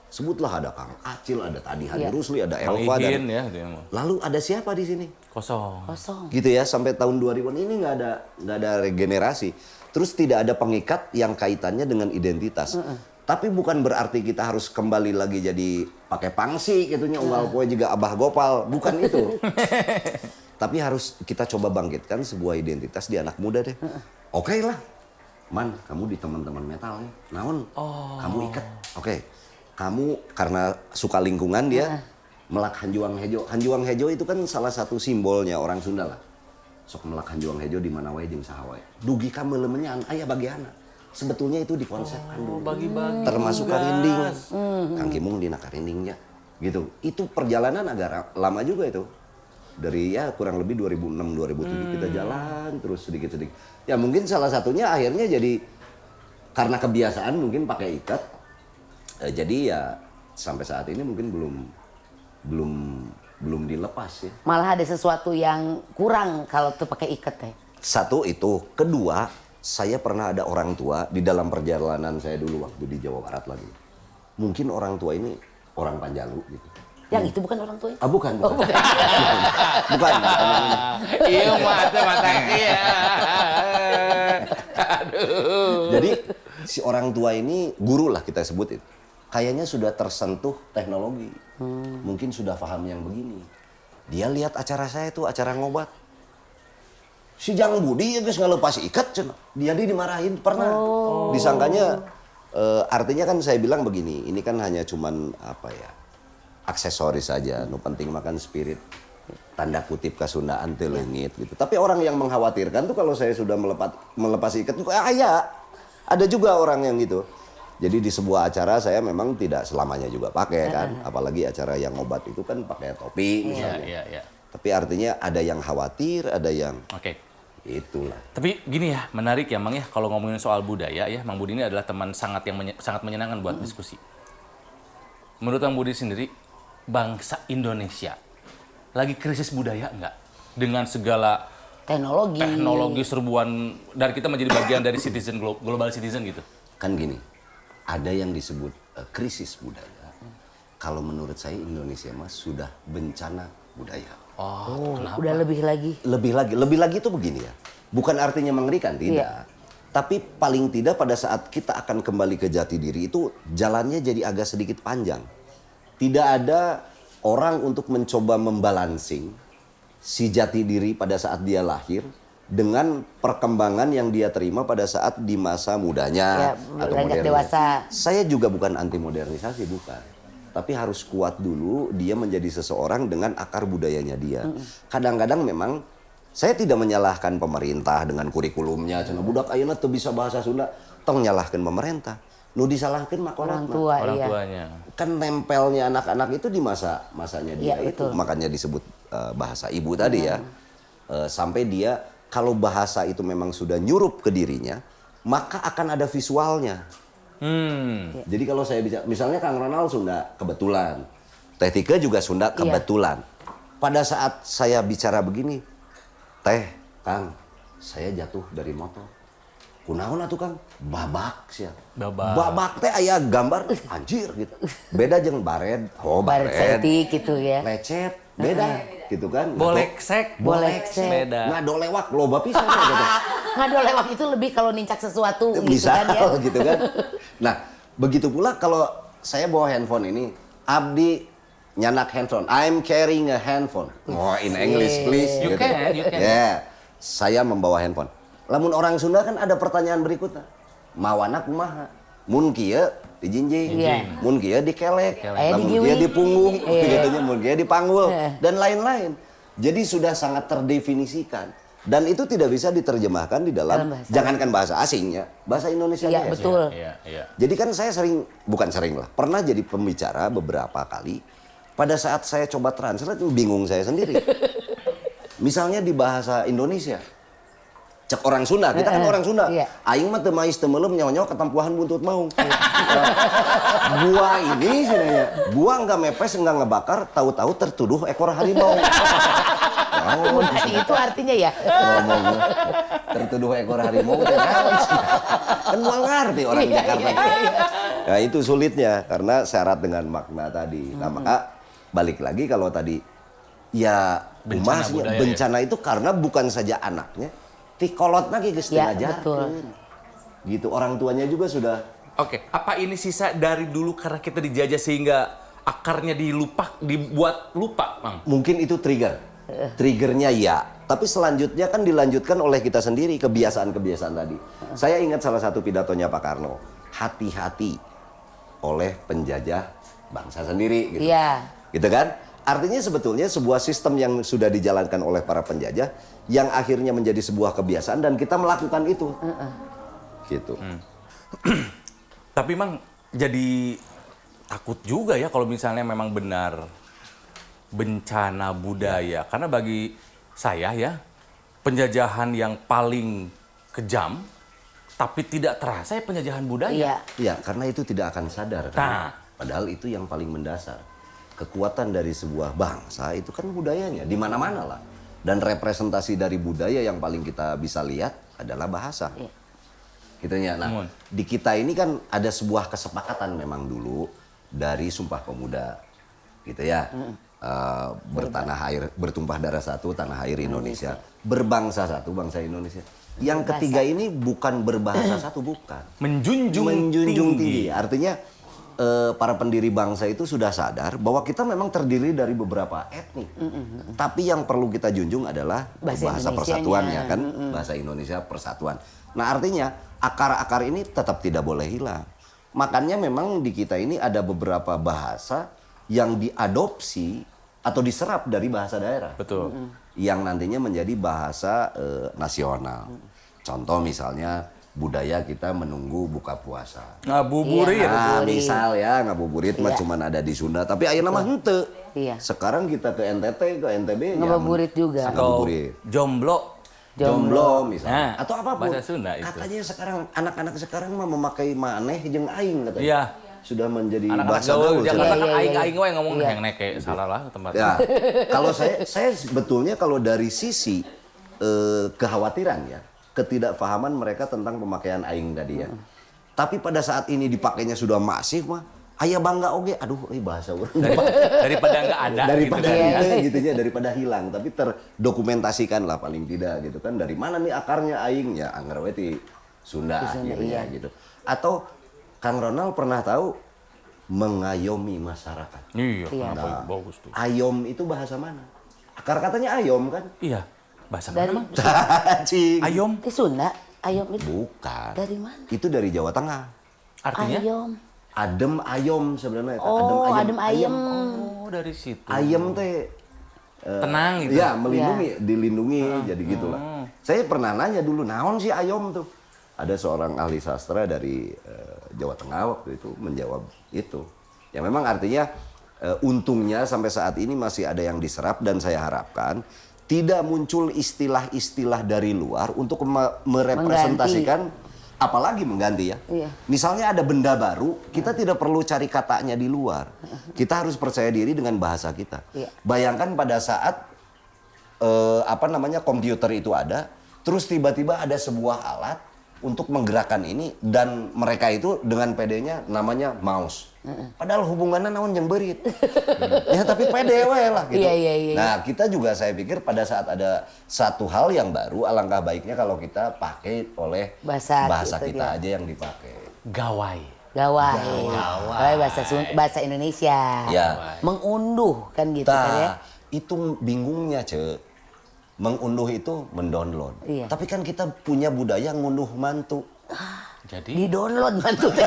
Sebutlah ada Kang Acil, ada Tadi Hadi Iya. Rusli, ada Mang Elva Igin dan ya gitu ya. Mang. lalu ada siapa di sini? Kosong. Kosong. Gitu ya, sampai tahun 2000-an ini nggak ada regenerasi. Terus tidak ada pengikat yang kaitannya dengan identitas. Tapi bukan berarti kita harus kembali lagi jadi pakai pangsi gitunya unggal poe juga Abah Gopal, bukan itu. Tapi harus kita coba bangkitkan sebuah identitas di anak muda deh. Oke lah. Man, kamu di teman-teman metal ya. Naon? Kamu ikat. Oke. Kamu karena suka lingkungan dia melak Hanjuang Hejo. Hanjuang Hejo itu kan salah satu simbolnya orang Sunda lah. Sok melak Hanjuang Hejo di mana wae jeung saha wae. Dugi ka meuleumnyan aya bagiana. Sebetulnya itu dikonsepkan dulu. Bagi-bagi. Termasuk karinding. Kang Kimung dina karindingnya. Gitu. Itu perjalanan agak lama juga itu. Dari ya kurang lebih 2006 2007 kita jalan terus sedikit-sedikit. Ya mungkin salah satunya akhirnya jadi karena kebiasaan mungkin pakai ikat. Jadi ya sampai saat ini mungkin belum dilepas ya. Malah ada sesuatu yang kurang kalau tuh pakai ikat teh. Satu itu, kedua saya pernah ada orang tua di dalam perjalanan saya dulu waktu di Jawa Barat lagi. Mungkin orang tua ini orang Panjalu gitu. Yang itu bukan orang tuanya? Ah bukan. Bukan. Iya mata iya. Aduh. Jadi si orang tua ini guru lah kita sebut itu. Kayaknya sudah tersentuh teknologi. Mungkin sudah paham yang begini. Dia lihat acara saya itu acara ngobat. Si Jang Budi ya guys nggak lepas ikat cenah. Dia dimarahin pernah. Disangkanya artinya kan saya bilang begini, ini kan hanya cuman apa ya? Aksesoris saja, nu penting makan spirit. Tanda kutip kasundaan teu leungit gitu. Tapi orang yang mengkhawatirkan tuh kalau saya sudah melepas ikat juga ya. Ada juga orang yang gitu. Jadi di sebuah acara saya memang tidak selamanya juga pakai kan, apalagi acara yang obat itu kan pakai topi misalnya. Iya. Tapi artinya ada yang khawatir, ada yang Oke. itulah. Tapi gini ya, menarik ya Mang ya, kalau ngomongin soal budaya ya, Mang Budi ini adalah teman sangat sangat menyenangkan buat diskusi. Menurut Mang Budi sendiri, bangsa Indonesia lagi krisis budaya enggak? Dengan segala teknologi serbuan dari kita menjadi bagian dari citizen global citizen gitu. Kan gini, ada yang disebut krisis budaya. Kalau menurut saya Indonesia mah sudah bencana budaya. Oh, kenapa? Udah lebih lagi. Lebih lagi itu begini ya. Bukan artinya mengerikan, tidak. Tapi paling tidak pada saat kita akan kembali ke jati diri itu jalannya jadi agak sedikit panjang. Tidak ada orang untuk mencoba membalancing si jati diri pada saat dia lahir dengan perkembangan yang dia terima pada saat di masa mudanya atau beranjak modernnya. dewasa. Saya juga bukan anti modernisasi, bukan. Tapi harus kuat dulu dia menjadi seseorang dengan akar budayanya dia. Kadang-kadang memang saya tidak menyalahkan pemerintah dengan kurikulumnya. Cenah budak ayeuna teu bisa bahasa Sunda, tong nyalahkeun pemerintah. Nu disalahkeun mah Orang tua, Orang iya. tuanya. kan nempelnya anak-anak itu di masanya dia Iya, itu betul. makanya disebut bahasa ibu tadi ya. sampai dia kalau bahasa itu memang sudah nyurup ke dirinya, maka akan ada visualnya. Jadi kalau saya bicara, misalnya Kang Ronald Sunda kebetulan, Teh Tika juga Sunda kebetulan. Pada saat saya bicara begini, Teh, Kang, saya jatuh dari motor. Kunaon atuh Kang? Babak sia. Babak teh aya gambar anjir gitu. Beda jeung bared. Oh, Baret bared. setik gitu ya. Lecet, beda gitu kan. Boleksek, beda. Ngado lewak loba pisan gitu. Ngado lewat itu lebih kalau nincak sesuatu gitu Bisa kan ya. gitu kan. Nah, begitu pula kalau saya bawa handphone ini, Abdi nyanak handphone. I'm carrying a handphone. Oh, in English please. You gitu. can. Ya, saya membawa handphone. Lamun orang Sunda kan ada pertanyaan berikutnya. Mawana kumaha? Mun kieu dijinjing, Iya. mun kieu dikelek, Aya mun digiwing. kieu di punggung, Iya. katanya mun kieu di panggul Iya. dan lain-lain. Jadi sudah sangat terdefinisikan. Dan itu tidak bisa diterjemahkan di dalam Dalam bahasa. jangankan bahasa asing ya, bahasa Indonesia. Iya, betul. Iya. Jadi kan saya bukan sering lah, pernah jadi pembicara beberapa kali. Pada saat saya coba translate, bingung saya sendiri. Misalnya di bahasa Indonesia, cek orang Sunda, kita kan orang Sunda. Iya. Aing mah teu mais teu meulem nyawa-nyawa ketampuhan buntut maung. Gua ini sebenarnya, gua enggak mepes, enggak ngebakar, tahu-tahu tertuduh ekor harimau. Oh, Nah, itu artinya ya. ngomong tertuduh ekor harimau teh naon sih? Kan moal ngarti orang Jakarta. Nah, itu sulitnya karena syarat dengan makna tadi. Nah, maka balik lagi kalau tadi ya Bencana budaya, bencana itu karena bukan saja anaknya, ti kolot lagi geus teu Ya, ngajarkeun. Gitu, orang tuanya juga sudah Oke, apa ini sisa dari dulu karena kita dijajah sehingga akarnya dibuat lupa, Bang? mungkin itu triggernya ya, tapi selanjutnya kan dilanjutkan oleh kita sendiri kebiasaan-kebiasaan tadi. Saya ingat salah satu pidatonya Pak Karno, hati-hati oleh penjajah bangsa sendiri gitu. Iya. Gitu kan? Artinya sebetulnya sebuah sistem yang sudah dijalankan oleh para penjajah yang akhirnya menjadi sebuah kebiasaan dan kita melakukan itu. Gitu. Tapi Mang jadi takut juga ya kalau misalnya memang benar bencana budaya. Karena bagi saya ya, penjajahan yang paling kejam tapi tidak terasa ya penjajahan budaya. Iya. Ya, karena itu tidak akan sadar. Kan? Nah. Padahal itu yang paling mendasar. Kekuatan dari sebuah bangsa itu kan budayanya, di mana-mana lah. Dan representasi dari budaya yang paling kita bisa lihat adalah bahasa. Iya. Gitu ya. Nah, di kita ini kan ada sebuah kesepakatan memang dulu dari Sumpah Pemuda. Gitu ya. Bertanah air, bertumpah darah satu, tanah air Indonesia. Berbangsa satu, bangsa Indonesia. Yang ketiga ini bukan berbahasa satu, bukan. Menjunjung tinggi. Artinya para pendiri bangsa itu sudah sadar bahwa kita memang terdiri dari beberapa etnik. Tapi yang perlu kita junjung adalah bahasa Indonesianya. persatuannya kan, bahasa Indonesia persatuan. Nah, artinya akar-akar ini tetap tidak boleh hilang. Makanya memang di kita ini ada beberapa bahasa yang diadopsi atau diserap dari bahasa daerah. Betul. Yang nantinya menjadi bahasa nasional. Contoh misalnya budaya kita menunggu buka puasa. Ngabuburit. Nah, misal ya ngabuburit mah cuman ada di Sunda, tapi ayeuna mah henteu. Iya. Sekarang kita ke NTT, ke NTB Ngabuburit juga. Atau Ngabuburit. jomblo. Misalnya. Nah, Atau apapun. bahasa Sunda itu. Katanya sekarang anak-anak sekarang mah memakai maneh jeung aing katanya. Iya. Sudah menjadi Anak-anak bahasa gaul, gaul. jangan Iya, kata iya, aing-aing we ngomong Iya. yang neke salah lah tempat. Ya, kalau saya sebetulnya kalau dari sisi kekhawatiran ya, ketidakfahaman mereka tentang pemakaian aing tadi ya. Tapi pada saat ini dipakainya sudah masif mah, aya bangga oge, aduh bahasa urang. Daripada nggak ada Daripada gitu kan. gitu ya, daripada hilang, tapi terdokumentasikan lah paling tidak gitu kan. Dari mana nih akarnya aing ya, anggar we ti Sunda akhirnya gitu. Atau Kang Ronald pernah tahu mengayomi masyarakat. Iya, Iya. kenapa bagus tuh. Ayom itu bahasa mana? Akar katanya ayom kan? Iya. Bahasa Dari mana, Mang? Cing. Ayom di Sunda, ayom itu Bukan. dari mana? Itu dari Jawa Tengah. artinya? Ayom. Adem ayom sebenarnya. Oh, adem ayem. Oh, dari situ. Ayem teh Tenang gitu. ya melindungi, dilindungi jadi gitulah. Saya pernah nanya dulu, naon sih ayom tuh? Ada seorang ahli sastra dari Jawa Tengah waktu itu menjawab itu. Ya memang artinya untungnya sampai saat ini masih ada yang diserap dan saya harapkan tidak muncul istilah-istilah dari luar untuk merepresentasikan, apalagi mengganti ya. Iya. Misalnya ada benda baru, kita tidak perlu cari katanya di luar. Kita harus percaya diri dengan bahasa kita. Iya. Bayangkan pada saat komputer itu ada, terus tiba-tiba ada sebuah alat untuk menggerakkan ini dan mereka itu dengan PD-nya namanya mouse. Padahal hubungannya naon jeung beurit. Ya tapi pede we lah gitu. Iya. Nah, kita juga saya pikir pada saat ada satu hal yang baru, alangkah baiknya kalau kita pakai oleh bahasa kita aja yang dipakai. Gawai. Bahasa Indonesia. Ya. Mengunduh kan gitu kan ya. Itu bingungnya, mengunduh itu mendownload. Iya. Tapi kan kita punya budaya ngunduh mantu. Jadi Di-download mantu teh.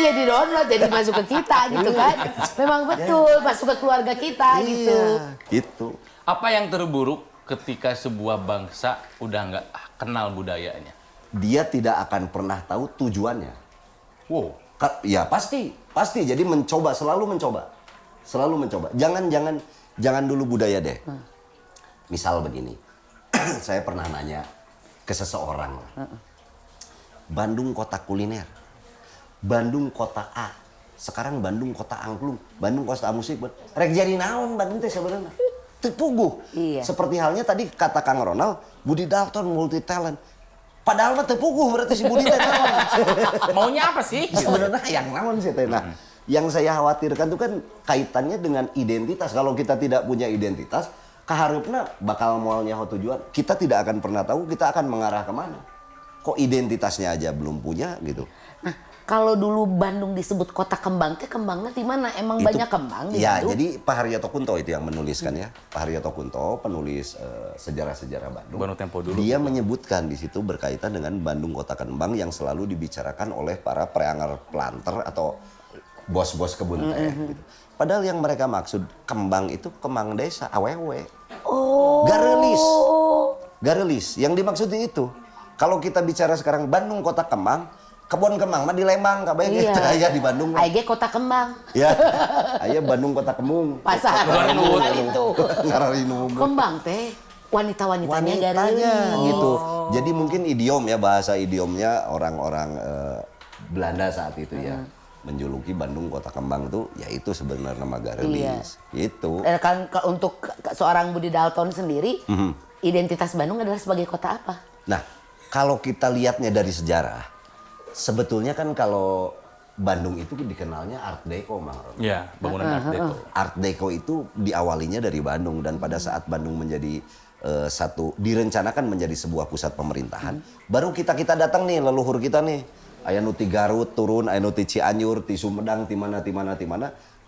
Iya di-download jadi masuk ke kita gitu kan. Memang betul masuk ke keluarga kita gitu. Gitu. apa yang terburuk ketika sebuah bangsa udah nggak kenal budayanya? Dia tidak akan pernah tahu tujuannya. Wow. Ya pasti. Jadi selalu mencoba. Jangan dulu budaya deh. Misal begini, saya pernah nanya ke seseorang, Bandung kota kuliner, Bandung kota A, sekarang Bandung kota angklung, Bandung kota musik, rek jadi naon Bandung teh sebenarnya terpuguh. Iya. Seperti halnya tadi kata Kang Ronald, Budi Dalton multi talent. Padahal mah terpuguh berarti si Budi teh naon. Maunya apa sih? Sebenarnya yang naon sih teh. Nah, yang saya khawatirkan itu kan kaitannya dengan identitas. Kalau kita tidak punya identitas, kaharupna bakal moal nyaho tujuan. Kita tidak akan pernah tahu kita akan mengarah kemana. Kok identitasnya aja belum punya gitu. Nah, kalau dulu Bandung disebut kota kembang, kembangnya di mana? Emang banyak kembang di ya, Bandung? jadi Pak Haryoto Kunto itu yang menuliskan ya. Pak Haryoto Kunto, penulis sejarah-sejarah Bandung. Bandung Tempo dulu. Dia menyebutkan di situ berkaitan dengan Bandung kota kembang yang selalu dibicarakan oleh para preanger planter atau bos-bos kebun teh gitu. Padahal yang mereka maksud kembang itu kembang desa, awewe. Oh. Garelis. Yang dimaksud itu. Kalau kita bicara sekarang Bandung kota kembang, kebun kembang mah di Lembang kabeh gitu aya di Bandung. Aige kota kembang. Ya. Aya Bandung kota kemung. Pasar itu. Ngararinum. Kembang teh wanitanya garelis gitu. Jadi mungkin idiom ya, bahasa idiomnya orang-orang Belanda saat itu ya. Menjuluki Bandung kota kembang tuh yaitu sebenarnya nama garelis. Gitu. Kan untuk seorang Budi Dalton sendiri, identitas Bandung adalah sebagai kota apa? Nah, kalau kita lihatnya dari sejarah, sebetulnya kan kalau Bandung itu dikenalnya Art Deco, Mang Ron. Ya, bangunan Art Deco. Art Deco itu diawalinya dari Bandung dan pada saat Bandung menjadi direncanakan menjadi sebuah pusat pemerintahan, baru kita datang nih, leluhur kita nih. Aya nu ti Garut turun, aya nu ti Cianjur, ti Sumedang, ti mana.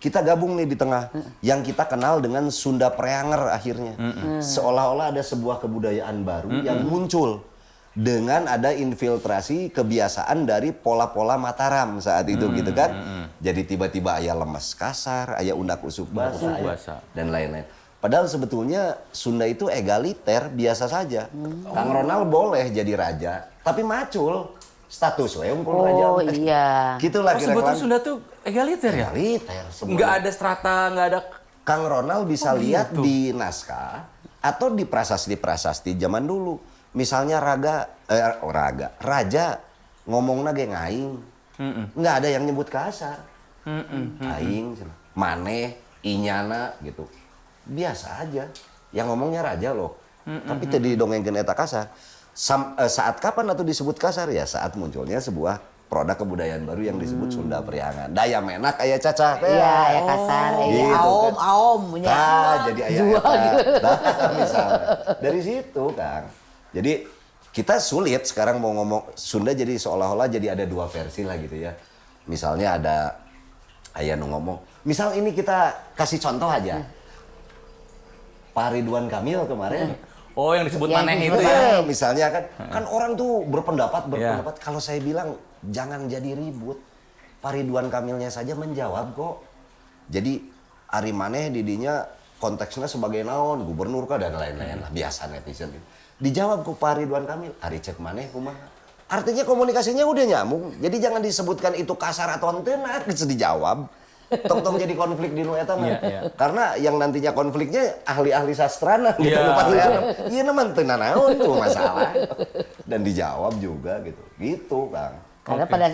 Kita gabung nih di tengah. Yang kita kenal dengan Sunda Preanger akhirnya. Seolah-olah ada sebuah kebudayaan baru yang muncul. Dengan ada infiltrasi kebiasaan dari pola-pola Mataram saat itu gitu kan. Jadi tiba-tiba aya lemes kasar, aya undak usuk basa, dan lain-lain. Padahal sebetulnya Sunda itu egaliter, biasa saja. Kang Ronald boleh jadi raja, tapi macul. Status we unggul raja. Oh iya. Gitulah Sebetulnya kira-kira. Sunda tuh egaliter ya? Egaliter semua. Nggak ada strata, nggak ada... Kang Ronald bisa lihat gitu. di naskah atau di prasasti-prasasti zaman dulu. Misalnya raja ngomongna ge ngaing. Nggak ada yang nyebut kasar. Aing, maneh, inyana gitu. Biasa aja. Yang ngomongnya raja loh. Tapi tadi dongengkeun eta kasar. Saat kapan atau disebut kasar ya? Saat munculnya sebuah produk kebudayaan baru yang disebut Sunda Priangan. Daya menak aya cacah teh. Iya, aya kasar, aya Gitu, aom punya. jadi aya eta. Misalnya. Dari situ, Kang. Jadi kita sulit sekarang mau ngomong Sunda jadi seolah-olah jadi ada dua versi lah gitu ya. Misalnya ada aya nu ngomong. Misal ini kita kasih contoh aja. Pak Ridwan Kamil kemarin. Oh, yang disebut maneh itu Ya, ya? misalnya kan orang tuh berpendapat. Kalau saya bilang jangan jadi ribut. Pak Ridwan Kamilnya saja menjawab kok. Jadi ari maneh didinya konteksnya sebagai naon, gubernur kah dan lain-lain lah, biasa netizen. Dijawab ku Pak Ridwan Kamil, ari cek maneh kumaha. Artinya komunikasinya udah nyambung. Jadi jangan disebutkan itu kasar atau henteu, geus dijawab. Tong jadi konflik di nu eta mah. Iya, iya. Karena yang nantinya konfliknya ahli-ahli sastrana gitu. Iya. Iya naman teu nanaon tuh masalah. Dan dijawab juga gitu. Gitu, Kang. Karena pada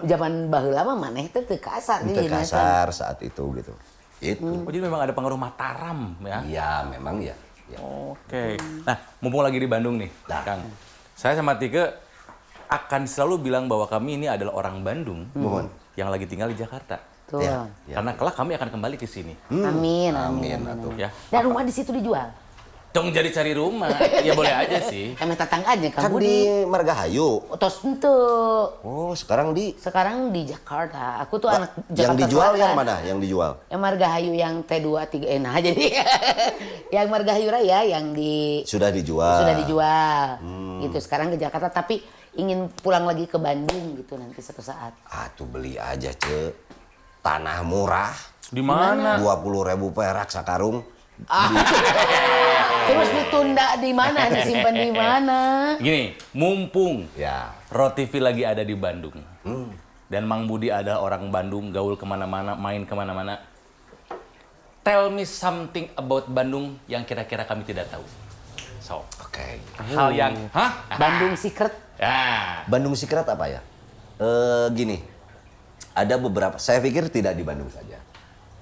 zaman baheula mah maneh teh teu kasar Teu kasar saat itu gitu. Itu. Oh, jadi memang ada pengaruh Mataram ya? Iya, memang ya. Ya. Oke. Nah, mumpung lagi di Bandung nih, Nah. Kang. Saya sama Tike akan selalu bilang bahwa kami ini adalah orang Bandung Mohon. yang lagi tinggal di Jakarta. Tuh. Ya. Karena kelak kami akan kembali ke sini. Amin, Amin, amin, atuh. amin. Ya. Dan rumah di situ dijual. Dong jadi cari rumah. Ya boleh aja sih. Kami tetangganya Kan Kang di Budi. Margahayu. Tos ente. Oh, sekarang di Sekarang di Jakarta. Aku tuh anak Jakarta yang dijual Selatan. yang mana? Yang dijual? Yang Margahayu yang T2 3 nah jadi yang Margahayu Raya yang Sudah dijual. sudah dijual. Gitu sekarang ke Jakarta tapi ingin pulang lagi ke Bandung gitu nanti suatu saat. Ah, tuh beli aja, Ce. Tanah murah. Di mana? 20.000 perak sakarung. Terus ditunda di mana? Disimpan di mana? Gini, mumpung Ya. Rotivi lagi ada di Bandung. Dan Mang Budi ada orang Bandung, gaul kemana-mana, main kemana-mana. Tell me something about Bandung yang kira-kira kami tidak tahu. So, Oke. hal yang, hah? Bandung Secret. Ya. Bandung Secret apa ya? Gini. Ada beberapa, saya pikir tidak di Bandung saja.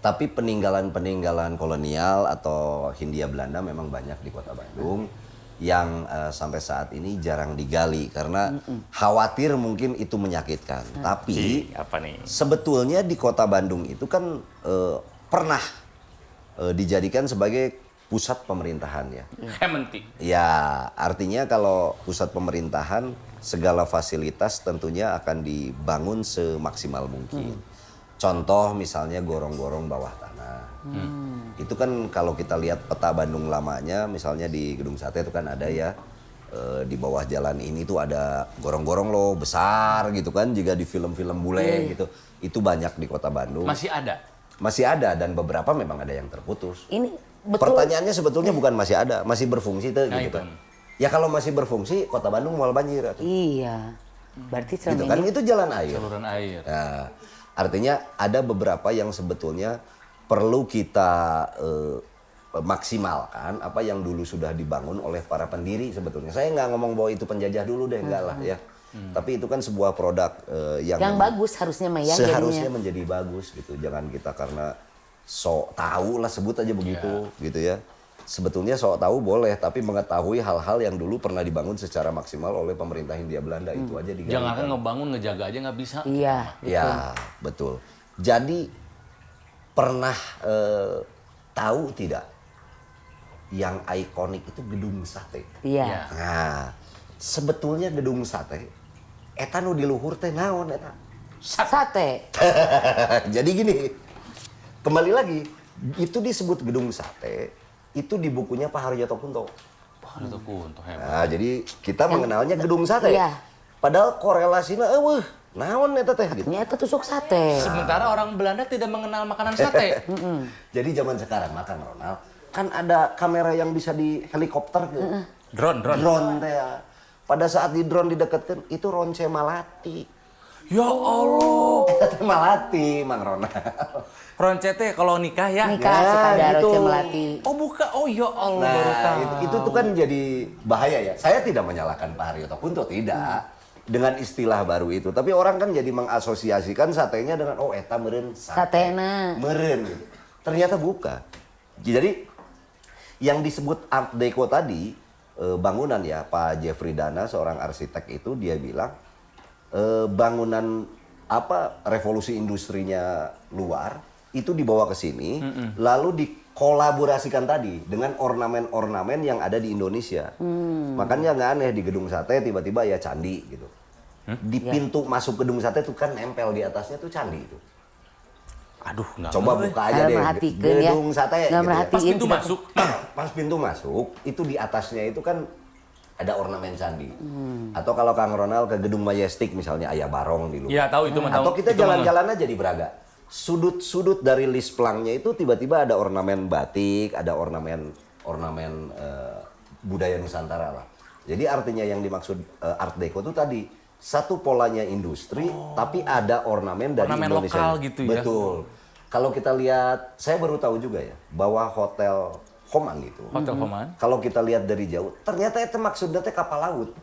Tapi peninggalan-peninggalan kolonial atau Hindia Belanda memang banyak di Kota Bandung yang sampai saat ini jarang digali karena khawatir mungkin itu menyakitkan. Tapi Apa nih? sebetulnya di Kota Bandung itu kan pernah dijadikan sebagai pusat pemerintahan ya. Kementi. Ya, artinya kalau pusat pemerintahan segala fasilitas tentunya akan dibangun semaksimal mungkin. Contoh misalnya gorong-gorong bawah tanah. Itu kan kalau kita lihat peta Bandung lamanya, misalnya di Gedung Sate itu kan ada ya, di bawah jalan ini tuh ada gorong-gorong loh besar gitu kan, juga di film-film bule gitu. Itu banyak di Kota Bandung. Masih ada? Masih ada dan beberapa memang ada yang terputus. Ini betul. Pertanyaannya sebetulnya bukan masih ada, masih berfungsi tuh Nah, gitu itu. kan. Ya kalau masih berfungsi, Kota Bandung mual banjir atuh. Iya. Berarti Gitu selama kan ini itu jalan air. Saluran air. Nah, artinya ada beberapa yang sebetulnya perlu kita maksimalkan apa yang dulu sudah dibangun oleh para pendiri sebetulnya. Saya nggak ngomong bahwa itu penjajah dulu deh, enggak lah ya. Tapi itu kan sebuah produk yang bagus harusnya mah ya seharusnya jadinya. menjadi bagus gitu. Jangan kita karena sok tahu lah sebut aja begitu gitu ya. Sebetulnya sok tahu boleh, tapi mengetahui hal-hal yang dulu pernah dibangun secara maksimal oleh pemerintah Hindia Belanda itu aja diganti. Jangankan ngebangun, ngejaga aja nggak bisa. Iya. Ya, betul. Jadi pernah tahu tidak yang ikonik itu Gedung Sate? Iya. Iya. Nah, sebetulnya Gedung Sate eta nu di luhur teh naon eta? Sate. Jadi gini, kembali lagi, itu disebut Gedung Sate, itu di bukunya Pak Haryoto Kunto. Wah, itu kunto hebat. Nah, jadi kita mengenalnya Gedung Sate. Iya. Padahal korelasinya, naon eta teh gitu. Ternyata tusuk sate. Sementara orang Belanda tidak mengenal makanan sate. Jadi zaman sekarang makan Ronald, kan ada kamera yang bisa di helikopter gitu. Drone. Drone teh. Ya. Pada saat di drone didekatkan itu Ronce Malati. Ya Allah. Eta teh Malati, Mang Ronald. Roncete kalau nikah ya. Nikah Ya, suka ada gitu. Roce Melati. Oh buka. Oh ya Allah. baru Nah, tahu. itu tuh kan jadi bahaya ya. Saya tidak menyalahkan Pak Haryoto Kunto, tidak. Dengan istilah baru itu. Tapi orang kan jadi mengasosiasikan satenya dengan, oh eta meureun sate. Satena. Meureun gitu. Ternyata bukan. Jadi yang disebut Art Deco tadi, bangunan ya, Pak Jeffrey Dana, seorang arsitek itu dia bilang, bangunan revolusi industrinya luar, itu dibawa ke sini, lalu dikolaborasikan tadi dengan ornamen-ornamen yang ada di Indonesia. Makanya nggak aneh di Gedung Sate tiba-tiba ya candi gitu. Di pintu masuk Gedung Sate tuh kan nempel di atasnya tuh candi itu. Aduh nggak. Coba ngeh. buka aja Nggak deh, merhatikeun ya. Gedung Sate Nggak gitu ya. merhatiin. Pas pintu tidak. masuk. Pas pintu masuk, itu di atasnya itu kan ada ornamen candi. Atau kalau Kang Ronald ke Gedung Majestic misalnya, Ayah Barong di luar. Iya tahu itu mah tahu. Atau kita Itu mah jalan-jalan aja di Braga. Sudut-sudut dari list plangnya itu tiba-tiba ada ornamen batik, ada ornamen budaya Nusantara lah. Jadi artinya yang dimaksud Art Deco itu tadi satu polanya industri, tapi ada ornamen dari Ornamen Indonesia. lokal gitu ya. Betul. Kalau kita lihat, saya baru tahu juga ya, bahwa Hotel Homan itu. Hotel Homan. Kalau kita lihat dari jauh, ternyata itu maksudnya teh kapal laut.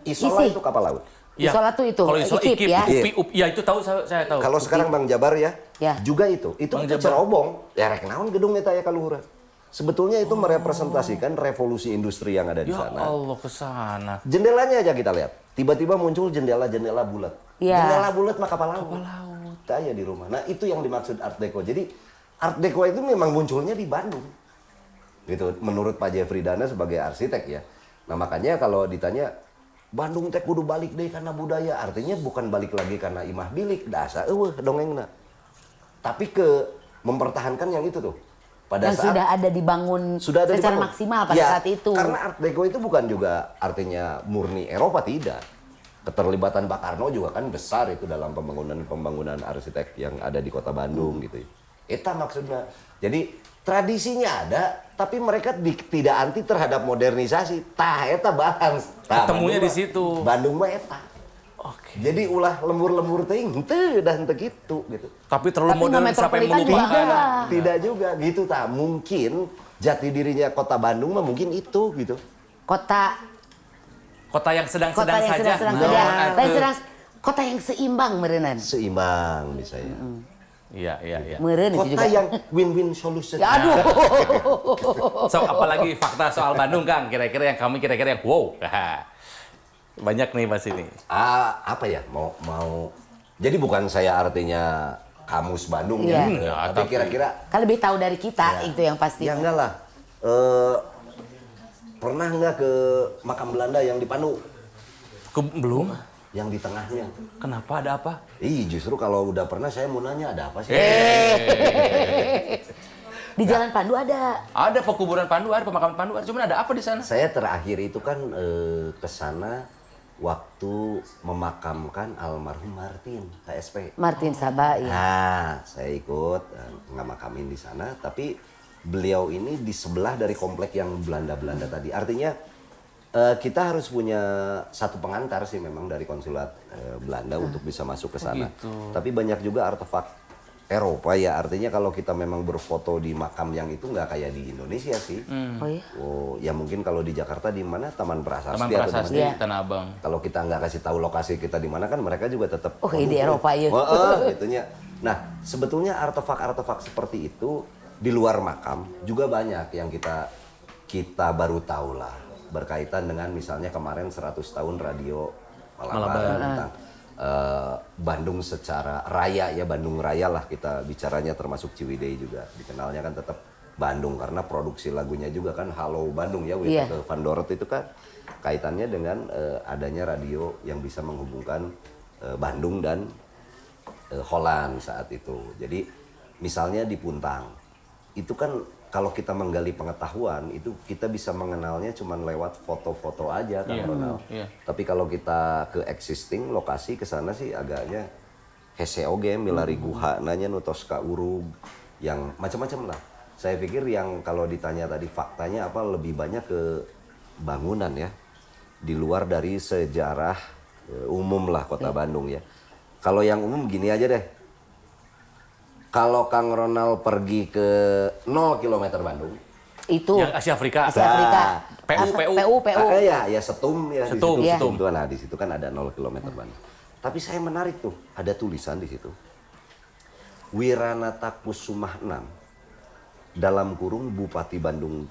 Isola Isi. itu kapal laut. Isola tuh itu, Kalau isola ikip ya. ya itu tahu saya tahu. Kalau sekarang Bang Jabar ya, Ya. juga itu Bang ke Jabar. cerobong. Ya rek naon gedung eta ya kaluhura. Sebetulnya itu merepresentasikan revolusi industri yang ada di Ya sana. Allah ke sana. Jendelanya aja kita lihat. Tiba-tiba muncul jendela-jendela bulat. Iya. Jendela bulat mah kapal laut. Saya di rumah. Nah, itu yang dimaksud Art Deco. Jadi Art Deco itu memang munculnya di Bandung. Gitu, menurut Pak Jeffrey Dana sebagai arsitek ya. Nah, makanya kalau ditanya Bandung teh kudu balik deh karena budaya, artinya bukan balik lagi karena imah bilik, dasar dongengna. Tapi ke mempertahankan yang itu tuh. Pada Yang saat sudah ada dibangun sudah ada secara dibangun. maksimal pada Ya, saat itu. Karena Art Deco itu bukan juga artinya murni Eropa, tidak. Keterlibatan Pak Karno juga kan besar itu dalam pembangunan arsitek yang ada di Kota Bandung gitu. Eta maksudnya. Jadi tradisinya ada, tapi mereka tidak anti terhadap modernisasi. Tah eta balance. Tah, Ketemunya Bandung di situ. Bandung mah eta. Oke. Jadi ulah lembur-lembur teuing henteu dah henteu gitu gitu. Tapi terlalu Tapi modern nggak sampai metropolitan juga melupakan. ada. Tidak juga gitu tah. Mungkin jati dirinya Kota Bandung mah mungkin itu gitu. Kota Kota yang kota sedang-sedang yang saja. sedang Nah, saja. itu. Dan sedang kota yang seimbang merenan. Seimbang misalnya. Iya. Meren itu Kota juga. yang win-win solution. Ya, aduh. So, apalagi fakta soal Bandung, Kang? Kira-kira yang wow. Banyak nih Mas ini. Apa ya? Mau jadi bukan saya artinya kamus Bandung Iya. Ya, tapi kira-kira Kan lebih tahu dari kita Ya. itu yang pasti. ya enggak lah. Pernah nggak ke makam Belanda yang di Panu? Belum? Yang di tengahnya? Kenapa ada apa? Justru kalau udah pernah saya mau nanya ada apa sih? Di Jalan Pandu ada. Ada pekuburan Pandu, ada pemakaman Pandu, cuman ada apa di sana? Saya terakhir itu kan ke sana waktu memakamkan almarhum Martin KSP. Martin Sabah ya. Nah, saya ikut nggak makamin di sana, tapi beliau ini di sebelah dari komplek yang Belanda-Belanda tadi. Artinya kita harus punya satu pengantar sih memang dari konsulat Belanda untuk bisa masuk ke sana. Gitu. Tapi banyak juga artefak Eropa ya. Artinya kalau kita memang berfoto di makam yang itu nggak kayak di Indonesia sih. Oh iya. Oh, ya mungkin kalau di Jakarta di mana Taman Prasasti Taman atau di Prasasti, mana. Iya. Tanah Abang. Kalau kita nggak kasih tahu lokasi kita di mana kan mereka juga tetap Oh, di Eropa, iya. gitunya. Nah, sebetulnya artefak-artefak seperti itu di luar makam juga banyak yang kita baru tahu lah berkaitan dengan misalnya kemarin 100 tahun radio Malabar tentang Bandung secara raya ya, Bandung Raya lah kita bicaranya, termasuk Ciwidey juga dikenalnya kan tetap Bandung karena produksi lagunya juga kan Halo Bandung ya, Iya. Van Dorot itu kan kaitannya dengan adanya radio yang bisa menghubungkan Bandung dan Holland saat itu. Jadi misalnya di Puntang itu kan kalau kita menggali pengetahuan itu kita bisa mengenalnya cuma lewat foto-foto aja kan Iya, Ronald. iya. Tapi kalau kita ke existing lokasi ke sana sih agaknya hese oge milari guha nanya nutos ka urug yang macam-macam lah. Saya pikir yang kalau ditanya tadi faktanya apa lebih banyak ke bangunan ya. Di luar dari sejarah umum lah Kota Bandung ya. Kalau yang umum gini aja deh. Kalau Kang Ronald pergi ke 0 km Bandung, Itu. Yang Asia Afrika. Asia Afrika. PU. PU. ya Setum ya Setum, di situ. Setum. Setum. Nah, di situ kan ada 0 km Bandung. Tapi saya menarik tuh, ada tulisan di situ. Wiranata Kusumah 6 dalam kurung Bupati Bandung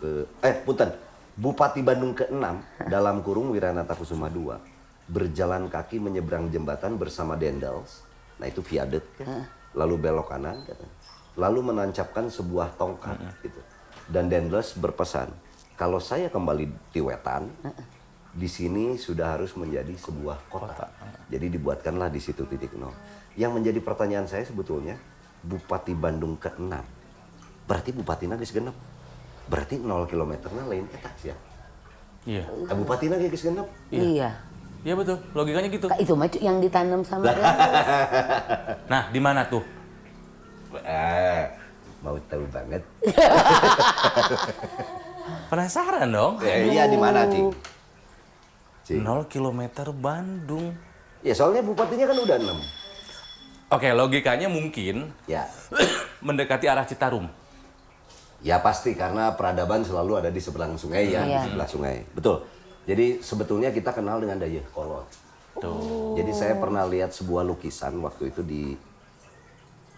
Bupati Bandung ke-6 dalam kurung Wiranata Kusumah 2 berjalan kaki menyeberang jembatan bersama Dendels. Nah, itu viaduk kan. Lalu belok kanan katanya. Lalu menancapkan sebuah tongkat gitu. Dan Dendels berpesan, kalau saya kembali di Wetan, di sini sudah harus menjadi sebuah kota. Jadi dibuatkanlah di situ titik nol. Yang menjadi pertanyaan saya sebetulnya, Bupati Bandung ke-6. Berarti Bupatina geus genep. Berarti 0 kilometernya lain eta ya. Iya. Bupatina geus genep. Iya. Iya betul, logikanya gitu. Itu mah yang ditanam sama dia. Nah, di mana tuh? Mau tahu banget. Penasaran dong. Iya di mana, Cing? 0 km Bandung. Ya soalnya bupatinya kan udah 6. Oke, logikanya mungkin Ya. mendekati arah Citarum. Ya pasti karena peradaban selalu ada di seberang sungai ya, Iya. di sebelah sungai. Betul. Jadi sebetulnya kita kenal dengan Dayakolot. Jadi saya pernah lihat sebuah lukisan waktu itu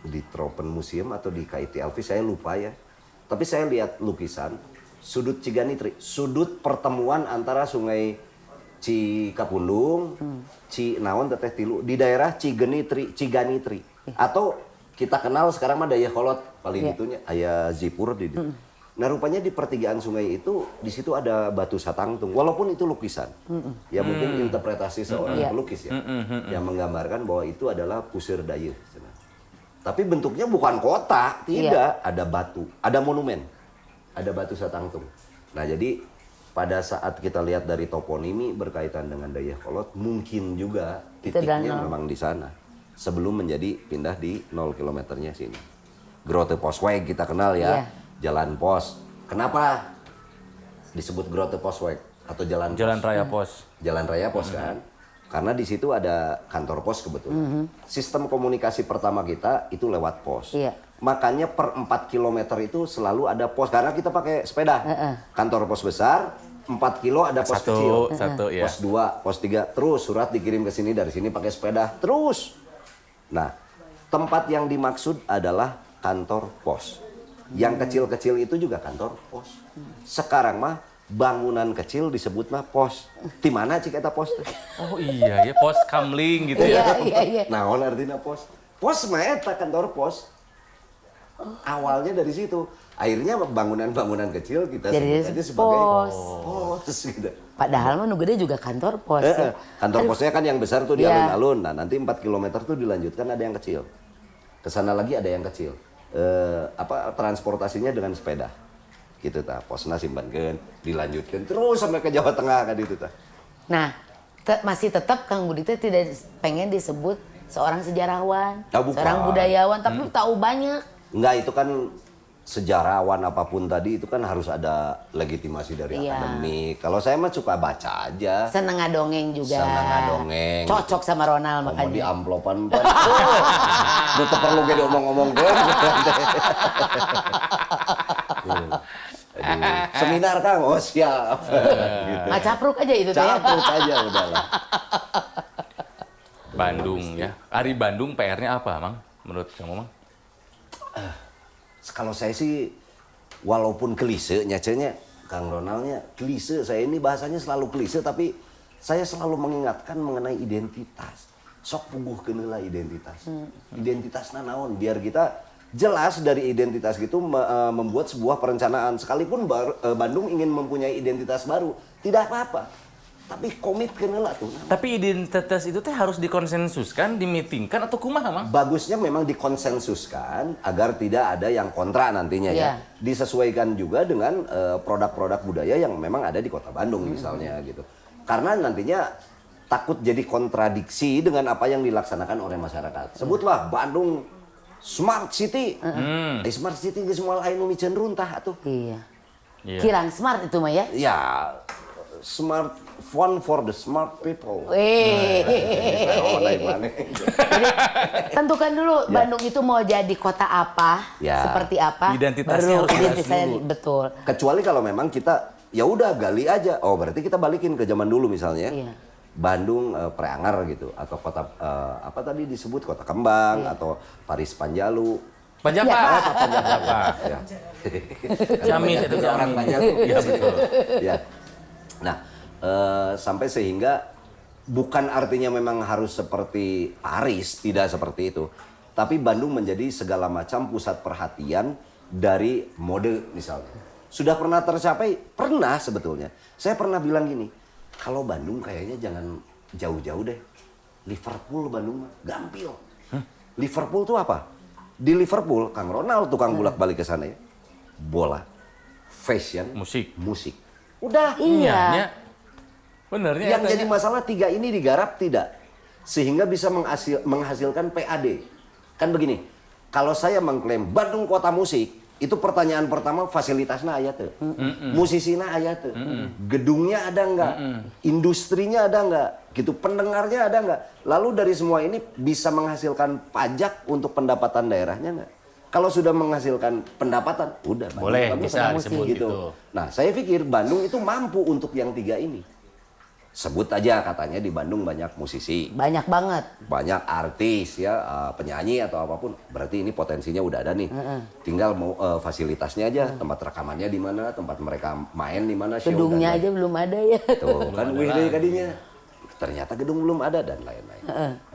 di Tropen Museum atau di KITLV, saya lupa ya. Tapi saya lihat lukisan sudut Ciganitri, sudut pertemuan antara sungai Cikapundung, Cinaon teteh tilu di daerah Ciganitri. Atau kita kenal sekarang mah Dayakolot paling itunya aya Zipur di. Nah rupanya di pertigaan sungai itu di situ ada batu satangtung walaupun itu lukisan. Ya mungkin interpretasi seorang pelukis ya yang menggambarkan bahwa itu adalah pusir Dayeuh. Tapi bentuknya bukan kota, tidak, ada batu, ada monumen. Ada batu satangtung. Nah, jadi pada saat kita lihat dari toponimi berkaitan dengan Dayakolot, mungkin juga titiknya memang di sana. Sebelum menjadi pindah di 0 kilometernya sini. Grote Posweg kita kenal ya. Jalan Pos. Kenapa disebut Grote Posweg atau Jalan Raya Pos? Jalan Raya Pos kan? Karena di situ ada kantor pos kebetulan. Sistem komunikasi pertama kita itu lewat pos. Makanya per 4 kilometer itu selalu ada pos. Karena kita pakai sepeda. Kantor pos besar, 4 kilo ada pos kecil. Ya. Pos 2, pos 3. Terus surat dikirim ke sini, dari sini pakai sepeda. Terus. Nah, tempat yang dimaksud adalah kantor pos. Yang kecil-kecil itu juga kantor pos. Sekarang mah bangunan kecil disebut mah pos. Di mana cik eta pos teh? Oh iya ya, pos kamling gitu ya. Iya. Naon artinya pos? Pos mah eta kantor pos. Awalnya dari situ. Akhirnya bangunan-bangunan kecil kita sebut aja sebagai pos gitu. Padahal mah nu gede juga kantor pos. Kantor posnya kan yang besar tuh di alun-alun. Nah, nanti 4 kilometer tuh dilanjutkan ada yang kecil. Kesana lagi ada yang kecil. Transportasinya dengan sepeda. Gitu ta, posna simpankeun, dilanjutkan terus sampai ke Jawa Tengah kan itu ta. Nah, masih tetap Kang Budi teh tidak pengen disebut seorang sejarawan, seorang budayawan, tapi tahu banyak. Enggak, itu kan sejarawan apapun tadi itu kan harus ada legitimasi dari akademik. Kalau saya mah suka baca aja. Seneng ngadongeng juga. Seneng ngadongeng. Cocok sama Ronald makanya. Mau di amplopan pan. Itu perlu gede omong-omong kan. Seminar Kang, oh siap. Gitu. Capruk aja itu teh. Capruk aja udahlah. Bandung ya. Ari Bandung PR-nya apa, Mang? Menurut kamu, Mang? Kalau saya sih walaupun klise nyacanya Kang Ronaldnya klise, saya ini bahasanya selalu klise tapi saya selalu mengingatkan mengenai identitas. Sok puguhkeun heula identitas. Identitasna naon biar kita jelas dari identitas gitu membuat sebuah perencanaan. Sekalipun Bandung ingin mempunyai identitas baru, tidak apa-apa. Tapi komit kenela tuh. Tapi identitas itu teh harus dikonsensuskan, dimeetingkan atau kumaha, Mang? Bagusnya memang dikonsensuskan agar tidak ada yang kontra nantinya ya. Disesuaikan juga dengan produk-produk budaya yang memang ada di Kota Bandung misalnya gitu. Karena nantinya takut jadi kontradiksi dengan apa yang dilaksanakan oleh masyarakat. Sebutlah Bandung Smart City. Smart City geus moal aya nu miceun runtah atuh. Iya. Kirang smart itu mah ya. Ya, smart fun for the smart people. Jadi tentukan dulu Bandung itu mau jadi kota apa, seperti apa. Identitasnya harus jelas dulu. Betul. Kecuali kalau memang kita ya udah gali aja. Oh, berarti kita balikin ke zaman dulu misalnya. Bandung Preanger gitu atau kota apa tadi disebut Kota Kembang atau Paris Panjalu. Panjapa. Ya. Jamin itu orang Panjalu. Iya betul. Ya. Nah, sampai sehingga bukan artinya memang harus seperti Paris, tidak seperti itu. Tapi Bandung menjadi segala macam pusat perhatian dari mode misalnya. Sudah pernah tercapai? Pernah sebetulnya. Saya pernah bilang gini, kalau Bandung kayaknya jangan jauh-jauh deh. Liverpool Bandung mah gampil. Liverpool tuh apa? Di Liverpool, Kang Ronald tukang bolak-balik ke sana ya. Bola, fashion, musik. Udah. Iya. Benernya. Yang jadi masalah 3 ini digarap tidak. Sehingga bisa menghasilkan PAD. Kan begini, kalau saya mengklaim Bandung kota musik, Itu pertanyaan pertama, fasilitasnya aya teu? Musisina aya teu? Gedungnya ada nggak? Industrinya ada nggak? Gitu, pendengarnya ada nggak? Lalu dari semua ini bisa menghasilkan pajak untuk pendapatan daerahnya nggak? Kalau sudah menghasilkan pendapatan, udah. Boleh, Bandung bisa disebut gitu. Nah, saya pikir Bandung itu mampu untuk yang 3 ini. Sebut aja katanya di Bandung banyak musisi. Banyak banget. Banyak artis ya, penyanyi atau apapun. Berarti ini potensinya udah ada nih. Tinggal mau fasilitasnya aja, tempat rekamannya di mana, tempat mereka main di mana, show Gedungnya dan aja belum ada ya. tuh kan wih deh kadinya. Ternyata gedung belum ada dan lain-lain.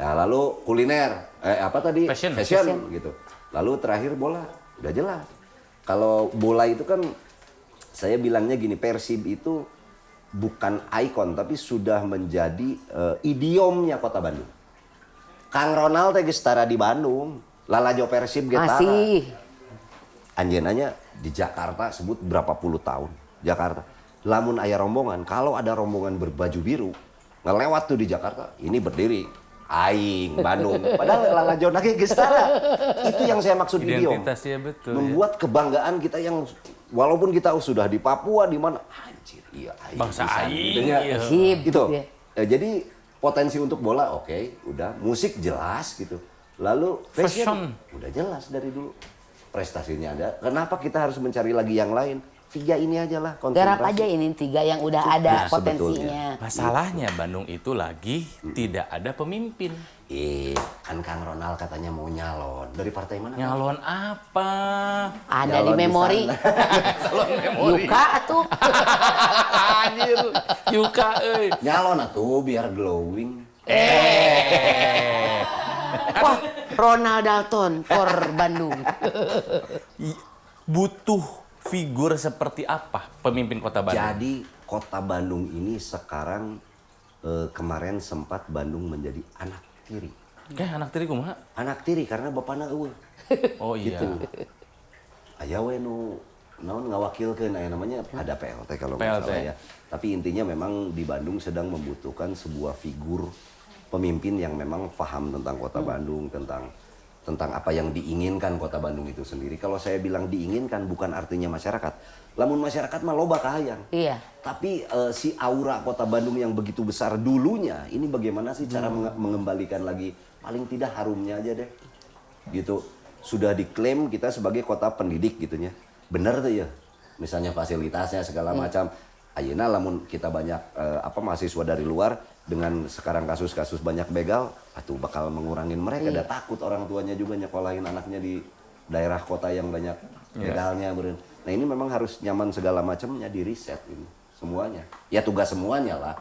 Nah, lalu kuliner, apa tadi? Fashion gitu. Lalu terakhir bola, udah jelas. Kalau bola itu kan saya bilangnya gini, Persib itu bukan ikon tapi sudah menjadi idiomnya Kota Bandung. Kang Ronald teh geus tara di Bandung, lalajo Persib ge tara. Masih. Anjeunanya di Jakarta sebut berapa puluh tahun. Jakarta. Lamun aya rombongan, kalau ada rombongan berbaju biru ngelewat tuh di Jakarta, ini berdiri aing Bandung. Padahal lalajo ge geus tara. Itu yang saya maksud idiom. Identitasnya betul. Membuat kebanggaan kita yang walaupun kita sudah di Papua di mana anjir iya aing Bangsa pisan, aing, gitu ya. iya. Sip, Gitu. ya. Jadi potensi untuk bola oke, udah musik jelas gitu. Lalu fashion udah jelas dari dulu. Prestasinya ada. Kenapa kita harus mencari lagi yang lain? 3 ini aja lah Garap konsentrasi. aja ini 3 yang udah ada Nah, potensinya. Masalahnya Bandung itu lagi tidak ada pemimpin. Kan Kang Ronald katanya mau nyalon. Dari partai mana? Nyalon apa? Ada Nyalon di di memori. Yuka tuh. Anjir, Yuka euy. Nyalon atuh biar glowing. Wah, Ronald Dalton for Bandung. Butuh figur seperti apa pemimpin Kota Bandung? Jadi Kota Bandung ini sekarang kemarin sempat Bandung menjadi anak tiri. Anak tiri kumaha? Anak tiri karena bapakna eueuh. Oh iya. Gitu. Aya we nu naon ngawakilkeun aya namanya ada PLT kalau nggak PLT. salah ya. Tapi intinya memang di Bandung sedang membutuhkan sebuah figur pemimpin yang memang paham tentang Kota Bandung, tentang apa yang diinginkan Kota Bandung itu sendiri. Kalau saya bilang diinginkan bukan artinya masyarakat. Lamun masyarakat mah loba kahayang. Iya. Tapi si aura Kota Bandung yang begitu besar dulunya, ini bagaimana sih cara mengembalikan lagi paling tidak harumnya aja deh. Gitu. Sudah diklaim kita sebagai kota pendidik gitunya. Bener tuh ya. Misalnya fasilitasnya segala macam. Ayeuna lamun kita banyak mahasiswa dari luar dengan sekarang kasus-kasus banyak begal, atuh bakal mengurangin mereka. Ada takut orang tuanya juga nyekolahin anaknya di daerah kota yang banyak begalnya. Nah ini memang harus nyaman segala macamnya di riset ini semuanya. Ya tugas semuanya lah.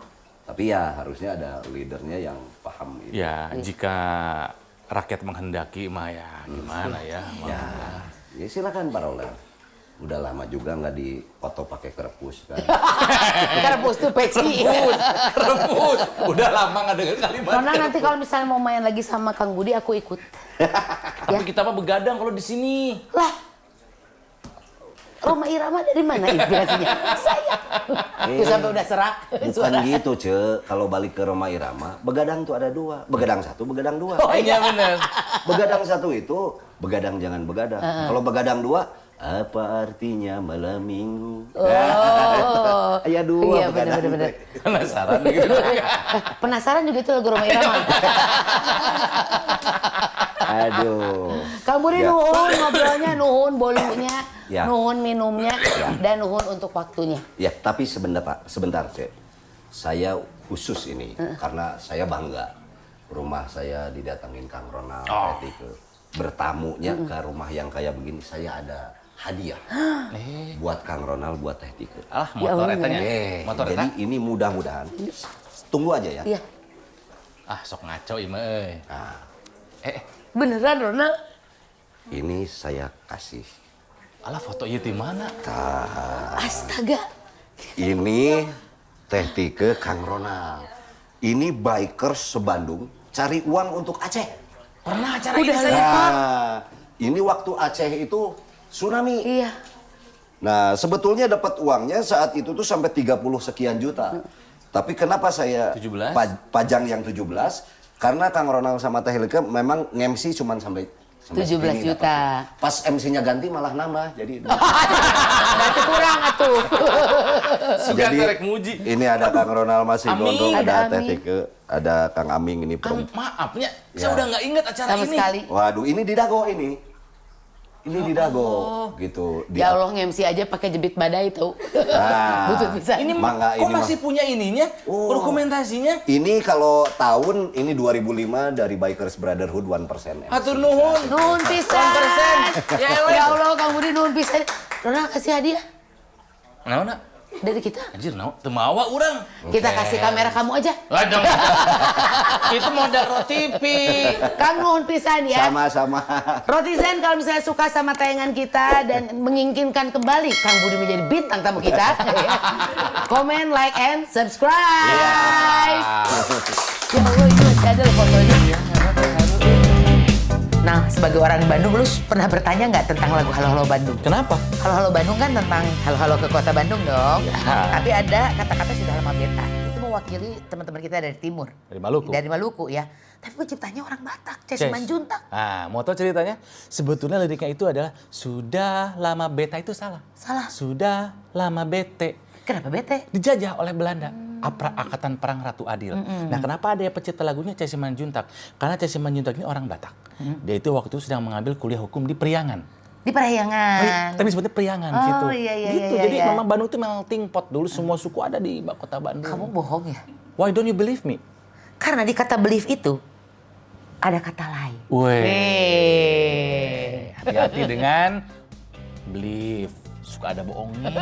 Tapi ya harusnya ada leadernya yang paham. Gitu. Ya, jika rakyat menghendaki mah ya gimana ya. Ya silakan Pak Roland. Udah lama juga nggak dipoto pakai kerepus kan. Kerepus tuh peci. Rebus. Udah lama nggak dengar kalimat. Nona nanti kalau misalnya mau main lagi sama Kang Budi aku ikut. Tapi kita mah begadang kalau di sini. Lah. Roma Irama dari mana inspirasinya? Saya. Tuh sampai udah serak. Bukan gitu, Ce. Kalau balik ke Roma Irama, begadang tuh ada 2. Begadang 1, begadang 2. Oh, iya benar. Begadang 1 itu begadang jangan begadang. Kalau begadang 2, apa artinya malam minggu? Oh. Aya 2 Iya, begadang. benar. Penasaran gitu. Penasaran juga itu lagu Roma Irama. Aduh. Kang Budi Ya. nuhun ngobrolnya, nuhun bolunya, Ya. nuhun minumnya, dan nuhun untuk waktunya. Ya, tapi sebentar, Ce. Saya khusus ini karena saya bangga. Rumah saya didatangin Kang Ronald ke bertamunya ke rumah yang kayak begini. Saya ada hadiah buat Kang Ronald, buat Teh Tike. Alah, Ya motor Allah, etanya. Motor Jadi eta. ini mudah-mudahan. Tunggu aja ya. Iya, Ah, sok ngaco ieu mah euy. Nah, beneran Ronald. ini saya kasih. Alah, foto ieu di mana? Astaga. Ini Teh Tike Kang Ronald. Ini bikers sebandung cari uang untuk Aceh. Pernah acara Udah ini saya. Nah, ini waktu Aceh itu tsunami. Iya. Nah, sebetulnya dapat uangnya saat itu tuh sampai 30 sekian juta. Tapi kenapa saya 17? Pajang yang 17? Karena Kang Ronald sama Teh Tike memang nge-MC cuma sampai Sampai 17 segini juta. dapatnya. Pas MC-nya ganti malah nambah jadi. Berarti kurang atuh. Suka terek muji. Ini ada Kang Ronald masih Aming. gondong, Ada ada Teh Aming. Tike, ada Kang Aming ini. Kang, maafnya, Ya. saya udah nggak ingat acara Sama ini. sekali. Waduh, ini di Dago ini. Ini di Dago gitu. Di Ya Allah, nge-MC aja pakai jebit badai tuh. Nah, Butut bisa. Ini Mangga kok ini masih punya ininya, Oh. dokumentasinya? Ini kalau tahun ini 2005 dari Bikers Brotherhood 1%. Hatur nuhun. Nuhun pisan. 1%. Ya elah. Ya Allah, Kang Budi nuhun pisan. Ronald kasih hadiah Naon, nak? dari kita. Anjir, naon? Teu mawa urang. Kita kasih kamera kamu aja. Ladang. Itu modal TV. Kang nuhun pisan ya. Sama-sama. Rotizen kalau misalnya suka sama tayangan kita dan menginginkan kembali Kang Budi menjadi bintang tamu kita, komen, like, and subscribe. Ya Allah, ini masih ada loh fotonya. Nah, sebagai orang Bandung, lu pernah bertanya nggak tentang lagu Halo Halo Bandung? Kenapa? Halo Halo Bandung kan tentang Halo Halo ke Kota Bandung dong. Ya. Tapi ada kata-kata sudah lama beta. Itu mewakili teman-teman kita dari timur. Dari Maluku. Dari Maluku ya. Tapi penciptanya orang Batak, Ces Manjuntak. Ah, mau tahu ceritanya? Sebetulnya liriknya itu adalah sudah lama beta itu salah. Salah. Sudah lama bete Kenapa bete? dijajah oleh Belanda. Angkatan Perang Ratu Adil. Nah, kenapa ada yang pencipta lagunya Ces Manjuntak? Karena Ces Manjuntak ini orang Batak. Dia itu waktu itu sedang mengambil kuliah hukum di Priangan. Di Parahyangan. Tapi sebetulnya Priangan Oh, situ. iya, iya, gitu. iya, Jadi iya. memang Bandung itu melting pot dulu semua suku ada di kota Bandung. Kamu bohong ya? Why don't you believe me? Karena di kata believe itu ada kata lain. Weh. Hati-hati dengan believe. Suka ada bohongnya.